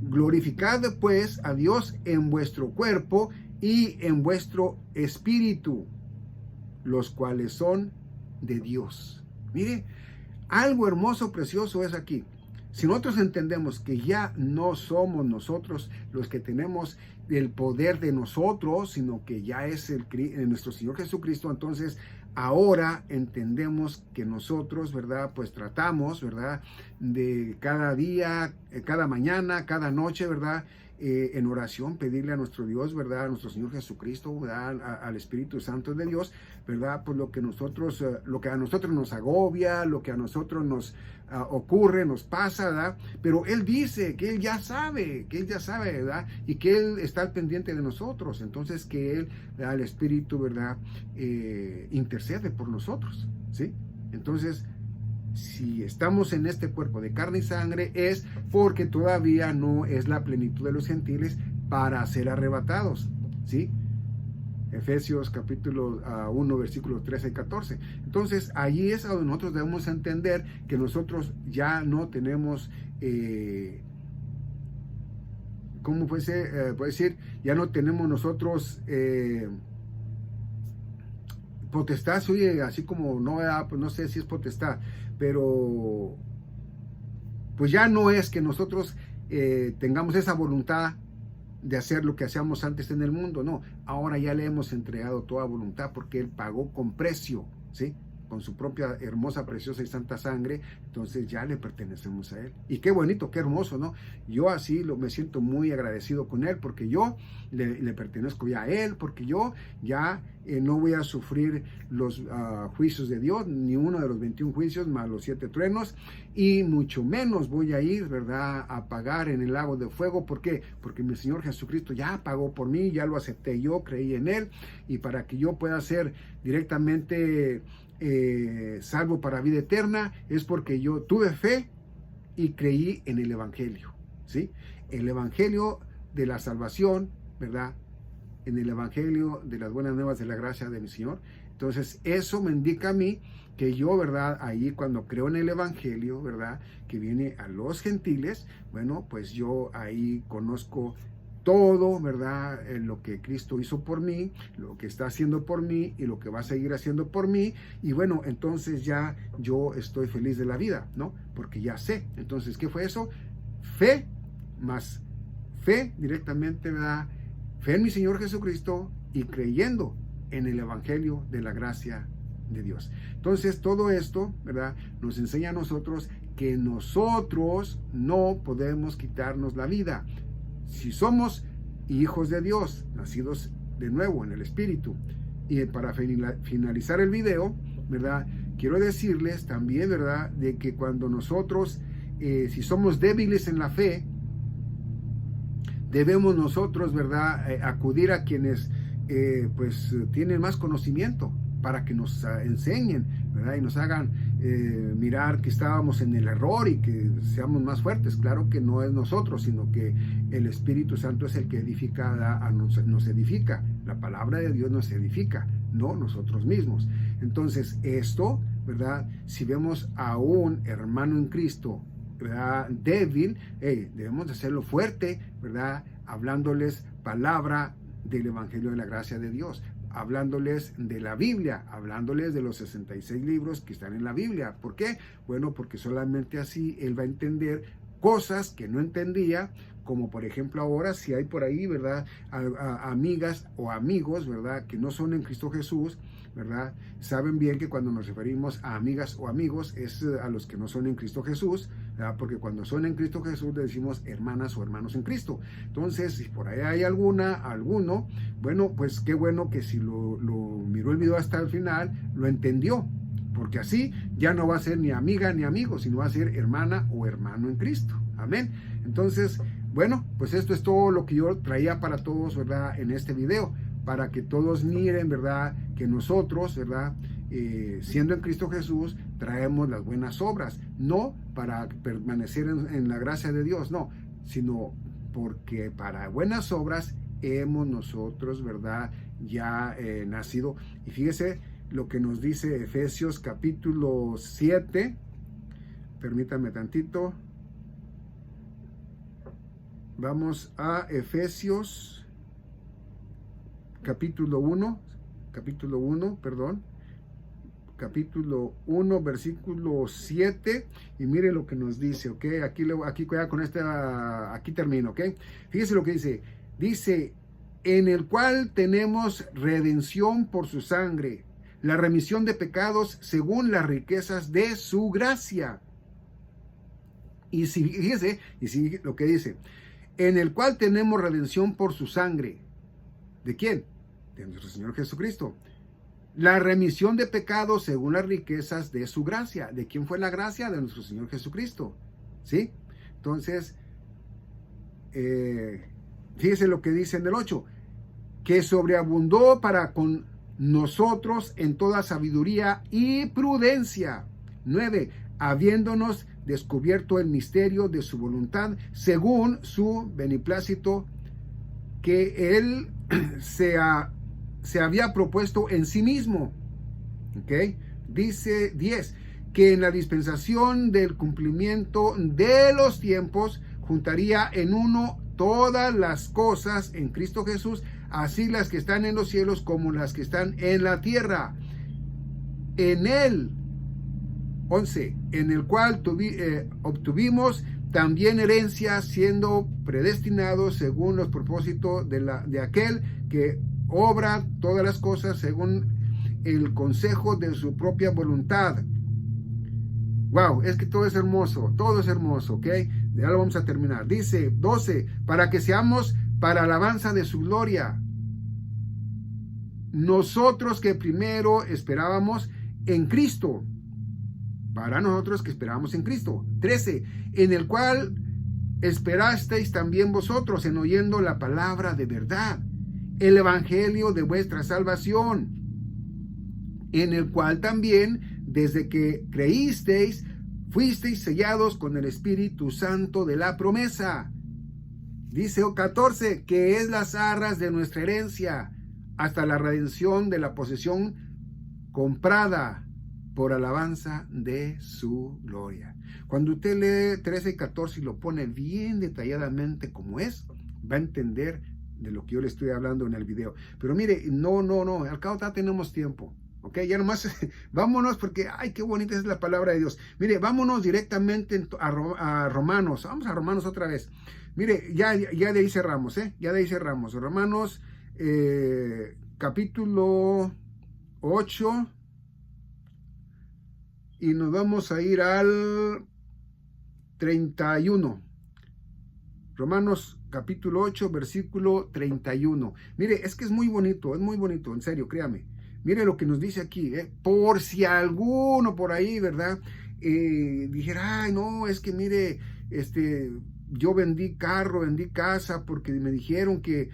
Glorificad pues a Dios en vuestro cuerpo y en vuestro espíritu, los cuales son de Dios. Mire, algo hermoso, precioso es aquí. Si nosotros entendemos que ya no somos nosotros los que tenemos el poder de nosotros, sino que ya es nuestro Señor Jesucristo, entonces ahora entendemos que nosotros, ¿verdad?, pues tratamos, ¿verdad?, de cada día, cada mañana, cada noche, ¿verdad?, en oración pedirle a nuestro Dios, ¿verdad?, a nuestro Señor Jesucristo, ¿verdad?, al Espíritu Santo de Dios, ¿verdad?, pues lo que a nosotros nos agobia, lo que a nosotros nos ocurre, nos pasa, ¿verdad? Pero Él dice que Él ya sabe, ¿verdad?, y que Él está al pendiente de nosotros. Entonces que Él, ¿verdad?, el Espíritu, ¿verdad?, intercede por nosotros, ¿sí? Entonces, si estamos en este cuerpo de carne y sangre, es porque todavía no es la plenitud de los gentiles para ser arrebatados, ¿sí? Efesios capítulo 1, versículos 13 y 14. Entonces, allí es a donde nosotros debemos entender que nosotros ya no tenemos, ¿cómo puede decir? Ya no tenemos nosotros potestad, oye, así como no, pues no sé si es potestad, pero pues ya no es que nosotros tengamos esa voluntad de hacer lo que hacíamos antes en el mundo, no, ahora ya le hemos entregado toda voluntad porque Él pagó con precio, ¿sí?, con su propia hermosa, preciosa y santa sangre. Entonces ya le pertenecemos a Él. Y qué bonito, qué hermoso, ¿no? Yo así me siento muy agradecido con Él, porque yo le pertenezco ya a Él, porque yo ya no voy a sufrir los juicios de Dios, ni uno de los 21 juicios, más los 7 truenos, y mucho menos voy a ir, ¿verdad?, a pagar en el lago de fuego. ¿Por qué? Porque mi Señor Jesucristo ya pagó por mí, ya lo acepté yo, creí en Él, y para que yo pueda ser directamente salvo para vida eterna, es porque yo tuve fe y creí en el Evangelio, ¿sí? El Evangelio de la salvación, ¿verdad?, en el Evangelio de las buenas nuevas de la gracia de mi Señor. Entonces, eso me indica a mí que yo, ¿verdad? Ahí cuando creo en el Evangelio, ¿verdad? Que viene a los gentiles, bueno, pues yo ahí conozco todo, ¿verdad? Lo que Cristo hizo por mí, lo que está haciendo por mí y lo que va a seguir haciendo por mí. Y bueno, entonces ya yo estoy feliz de la vida, ¿no? Porque ya sé. Entonces, ¿qué fue eso? Fe más fe directamente, ¿verdad? Fe en mi Señor Jesucristo y creyendo en el Evangelio de la gracia de Dios. Entonces, todo esto, ¿verdad? Nos enseña a nosotros que nosotros no podemos quitarnos la vida. Si somos hijos de Dios, nacidos de nuevo en el Espíritu. Y para finalizar el video, ¿verdad? Quiero decirles también, ¿verdad? De que cuando nosotros, si somos débiles en la fe, debemos nosotros, ¿verdad? Acudir a quienes, pues, tienen más conocimiento para que nos enseñen, ¿verdad? Y nos hagan mirar que estábamos en el error y que seamos más fuertes. Claro que no es nosotros, sino que el Espíritu Santo es el que edifica, nos edifica. La palabra de Dios nos edifica, no nosotros mismos. Entonces, esto, ¿verdad? Si vemos a un hermano en Cristo, ¿verdad? Débil, debemos hacerlo fuerte, ¿verdad? Hablándoles palabra del Evangelio de la gracia de Dios, hablándoles de la Biblia, hablándoles de los 66 libros que están en la Biblia. ¿Por qué? Bueno, porque solamente así él va a entender cosas que no entendía, como por ejemplo ahora, si hay por ahí, ¿verdad? Amigas o amigos, ¿verdad? Que no son en Cristo Jesús, ¿verdad? Saben bien que cuando nos referimos a amigas o amigos es a los que no son en Cristo Jesús, ¿verdad? Porque cuando son en Cristo Jesús le decimos hermanas o hermanos en Cristo. Entonces, si por ahí hay alguno, bueno, pues qué bueno que si lo miró el video hasta el final, lo entendió. Porque así ya no va a ser ni amiga ni amigo, sino va a ser hermana o hermano en Cristo. Amén. Entonces, bueno, pues esto es todo lo que yo traía para todos, ¿verdad? En este video, para que todos miren, ¿verdad? Que nosotros, ¿verdad? Siendo en Cristo Jesús, traemos las buenas obras, no para permanecer en la gracia de Dios, no, sino porque para buenas obras hemos nosotros, ¿verdad? Ya nacido. Y fíjese lo que nos dice Efesios capítulo 7, permítame tantito. Vamos a Efesios capítulo 1, versículo 7, y mire lo que nos dice, ¿ok? Aquí termino, ¿ok? Fíjese lo que dice, en el cual tenemos redención por su sangre, la remisión de pecados según las riquezas de su gracia. Y fíjese lo que dice, en el cual tenemos redención por su sangre. ¿De quién? De nuestro Señor Jesucristo. La remisión de pecados según las riquezas de su gracia. ¿De quién fue la gracia? De nuestro Señor Jesucristo. ¿Sí? Entonces, fíjese lo que dice en el 8. Que sobreabundó para con nosotros en toda sabiduría y prudencia. 9. Habiéndonos descubierto el misterio de su voluntad según su beneplácito que él se había propuesto en sí mismo. ¿Ok? Dice 10, que en la dispensación del cumplimiento de los tiempos juntaría en uno todas las cosas en Cristo Jesús, así las que están en los cielos como las que están en la tierra. En él, 11, en el cual obtuvimos también herencia, siendo predestinados según los propósitos de aquel que obra todas las cosas según el consejo de su propia voluntad. Wow, es que todo es hermoso, ¿ok? Ya lo vamos a terminar. Dice 12, para que seamos para alabanza de su gloria. Nosotros que primero esperábamos en Cristo. Para nosotros que esperábamos en Cristo. 13, en el cual esperasteis también vosotros en oyendo la palabra de verdad, el evangelio de vuestra salvación, en el cual también, desde que creísteis, fuisteis sellados con el Espíritu Santo de la promesa. Dice 14, que es las arras de nuestra herencia, hasta la redención de la posesión comprada por alabanza de su gloria. Cuando usted lee 13 y 14 y lo pone bien detalladamente como es, va a entender de lo que yo le estoy hablando en el video. Pero mire, no, al cabo ya tenemos tiempo. Ok, ya nomás vámonos porque, ay, qué bonita es la palabra de Dios. Mire, vámonos directamente a Romanos. Vamos a Romanos otra vez. Mire, ya de ahí cerramos, ya de ahí cerramos. Romanos capítulo 8 y nos vamos a ir al 31. Romanos capítulo 8, versículo 31. Mire, es que es muy bonito, en serio, créame. Mire lo que nos dice aquí, por si alguno por ahí, ¿verdad? Dijera, ay, no, es que mire, yo vendí carro, vendí casa porque me dijeron que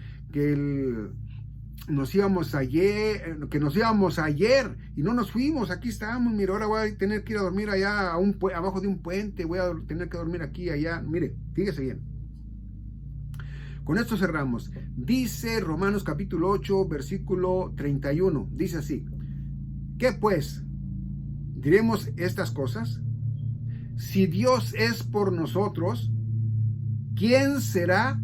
nos íbamos ayer y no nos fuimos, aquí estamos, mire, ahora voy a tener que ir a dormir allá abajo de un puente, voy a tener que dormir aquí, allá. Mire, fíjese bien. Con esto cerramos. Dice Romanos capítulo 8, versículo 31. Dice así: ¿qué pues? ¿Diremos estas cosas? Si Dios es por nosotros, ¿quién será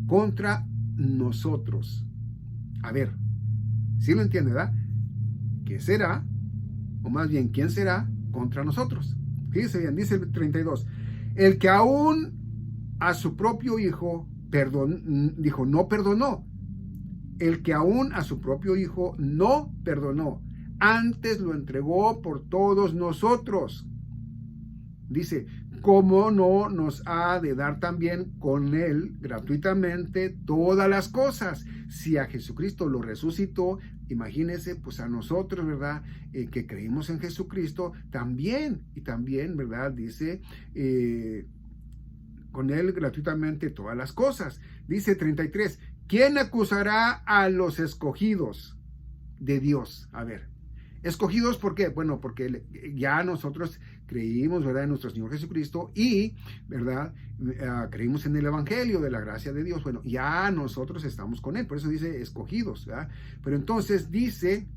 contra nosotros? A ver, ¿sí lo entiende, verdad? ¿Qué será? O más bien, ¿quién será contra nosotros? Fíjese bien, dice el 32. El que aún a su propio hijo no perdonó. El que aún a su propio hijo no perdonó, antes lo entregó por todos nosotros. Dice, ¿cómo no nos ha de dar también con él gratuitamente todas las cosas? Si a Jesucristo lo resucitó, imagínense, pues a nosotros, ¿verdad? Que creímos en Jesucristo, también, ¿verdad? Dice, con él gratuitamente todas las cosas. Dice 33, ¿quién acusará a los escogidos de Dios? A ver, escogidos, ¿por qué? Bueno, porque ya nosotros creímos, ¿verdad?, en nuestro Señor Jesucristo y, ¿verdad?, creímos en el Evangelio de la gracia de Dios. Bueno, ya nosotros estamos con él, por eso dice escogidos, ¿verdad? Pero entonces dice,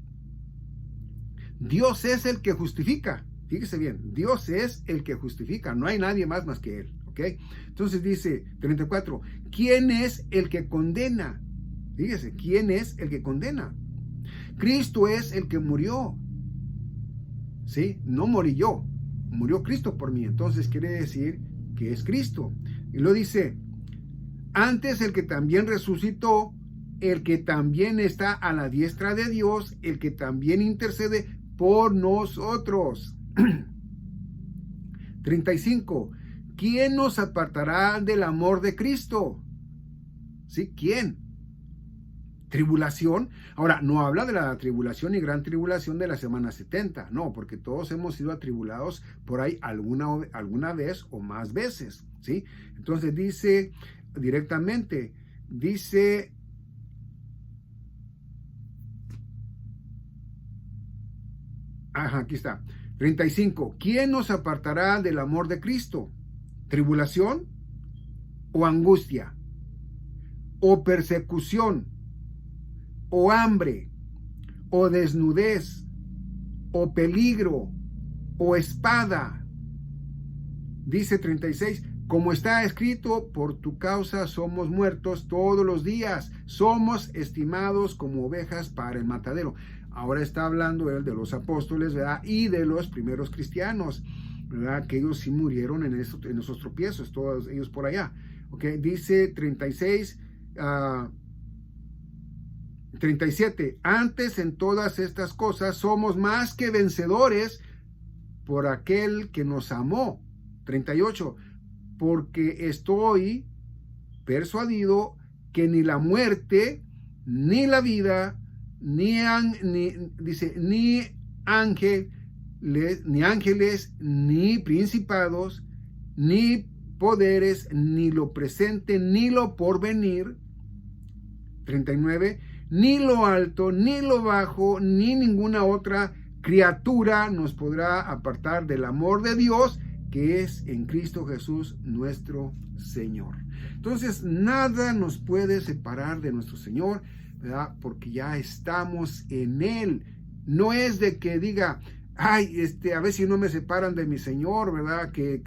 Dios es el que justifica. Fíjese bien, Dios es el que justifica, no hay nadie más que él. ¿Okay? Entonces dice 34, ¿quién es el que condena? Fíjese, ¿quién es el que condena? Cristo es el que murió. ¿Sí? No morí yo, murió Cristo por mí. Entonces quiere decir que es Cristo. Y lo dice, antes el que también resucitó, el que también está a la diestra de Dios, el que también intercede por nosotros. 35. ¿Quién nos apartará del amor de Cristo? ¿Sí? ¿Quién? ¿Tribulación? Ahora, no habla de la tribulación y gran tribulación de la semana 70, no, porque todos hemos sido atribulados por ahí alguna vez o más veces, ¿sí? Entonces dice directamente, dice, aquí está, 35, ¿quién nos apartará del amor de Cristo? ¿Tribulación o angustia o persecución o hambre o desnudez o peligro o espada? Dice 36, como está escrito, por tu causa somos muertos todos los días, somos estimados como ovejas para el matadero. Ahora está hablando él de los apóstoles, ¿verdad? Y de los primeros cristianos, ¿verdad? Que ellos sí murieron en esos tropiezos, todos ellos por allá. ¿Okay? Dice 36, 37, antes en todas estas cosas somos más que vencedores por aquel que nos amó. 38, porque estoy persuadido que ni la muerte, ni la vida, ni ángeles, ni principados, ni poderes, ni lo presente, ni lo porvenir. 39, ni lo alto, ni lo bajo, ni ninguna otra criatura nos podrá apartar del amor de Dios que es en Cristo Jesús nuestro Señor. Entonces, nada nos puede separar de nuestro Señor, ¿verdad? Porque ya estamos en Él. No es de que diga, ay, a ver si no me separan de mi Señor, ¿verdad? Que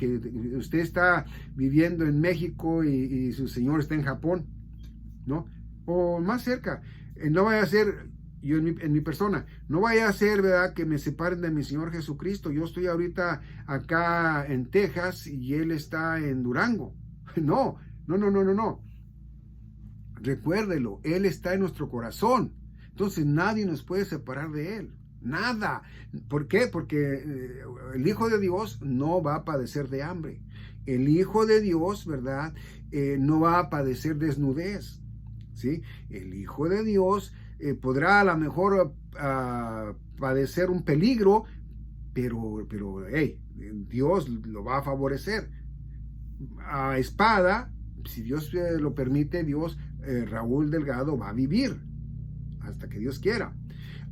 usted está viviendo en México y su Señor está en Japón, ¿no? O más cerca, no vaya a ser, yo en mi persona, no vaya a ser, ¿verdad? Que me separen de mi Señor Jesucristo. Yo estoy ahorita acá en Texas y Él está en Durango. No, no, no, no, no, no. Recuérdelo, Él está en nuestro corazón. Entonces nadie nos puede separar de Él. Nada. ¿Por qué? Porque el Hijo de Dios no va a padecer de hambre. El Hijo de Dios, ¿verdad? No va a padecer desnudez. ¿Sí? El Hijo de Dios podrá a lo mejor padecer un peligro, pero hey, Dios lo va a favorecer. A espada, si Dios lo permite, Raúl Delgado va a vivir hasta que Dios quiera.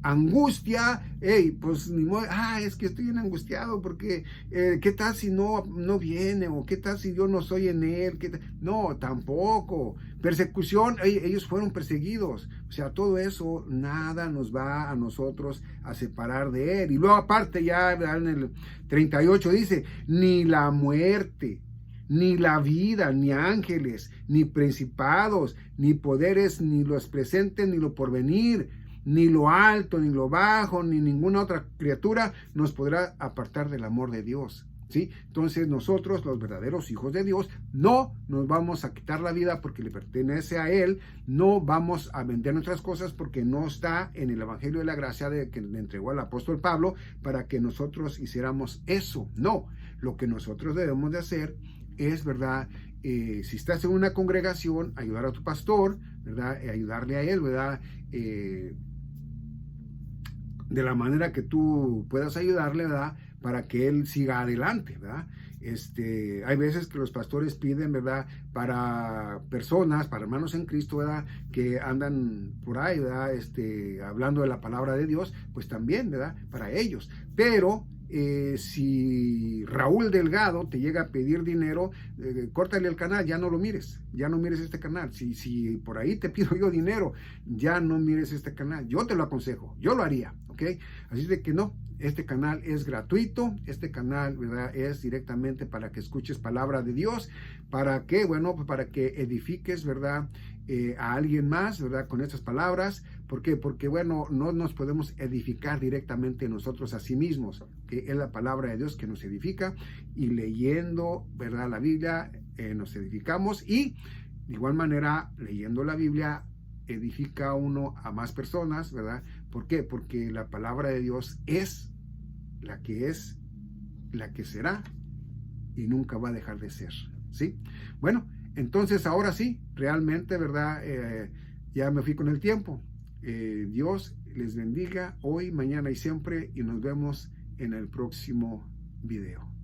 Angustia, hey, pues ni modo, es que estoy bien angustiado porque ¿qué tal si no viene? O ¿qué tal si yo no soy en él? No, tampoco. Persecución, ellos fueron perseguidos. O sea, todo eso, nada nos va a nosotros a separar de él. Y luego aparte ya en el 38 dice, ni la muerte, ni la vida, ni ángeles, ni principados, ni poderes, ni los presentes, ni lo porvenir, ni lo alto, ni lo bajo, ni ninguna otra criatura nos podrá apartar del amor de Dios, ¿sí? Entonces nosotros, los verdaderos hijos de Dios, no nos vamos a quitar la vida porque le pertenece a Él, no vamos a vender nuestras cosas porque no está en el Evangelio de la Gracia que le entregó al apóstol Pablo para que nosotros hiciéramos eso. No, lo que nosotros debemos de hacer es, ¿verdad? Si estás en una congregación, ayudar a tu pastor, ¿verdad? Ayudarle a él, ¿verdad? De la manera que tú puedas ayudarle, ¿verdad? Para que él siga adelante, ¿verdad? Hay veces que los pastores piden, ¿verdad? Para personas, para hermanos en Cristo, ¿verdad? Que andan por ahí, ¿verdad? Hablando de la palabra de Dios, pues también, ¿verdad? Para ellos. Pero si Raúl Delgado te llega a pedir dinero, córtale el canal, ya no lo mires, ya no mires este canal. Si por ahí te pido yo dinero, ya no mires este canal. Yo te lo aconsejo, yo lo haría, ¿ok? Así de que no, este canal es gratuito, este canal, ¿verdad? Es directamente para que escuches palabra de Dios, ¿para qué? Bueno, pues para que edifiques, ¿verdad? A alguien más, ¿verdad? Con estas palabras. ¿Por qué? Porque, bueno, no nos podemos edificar directamente nosotros a sí mismos, que es la palabra de Dios que nos edifica, y leyendo, ¿verdad? La Biblia nos edificamos, y de igual manera, leyendo la Biblia, edifica uno a más personas, ¿verdad? ¿Por qué? Porque la palabra de Dios es, la que será, y nunca va a dejar de ser, ¿sí? Bueno, entonces ahora sí, realmente, ¿verdad? Ya me fui con el tiempo. Dios les bendiga hoy, mañana y siempre, y nos vemos en el próximo video.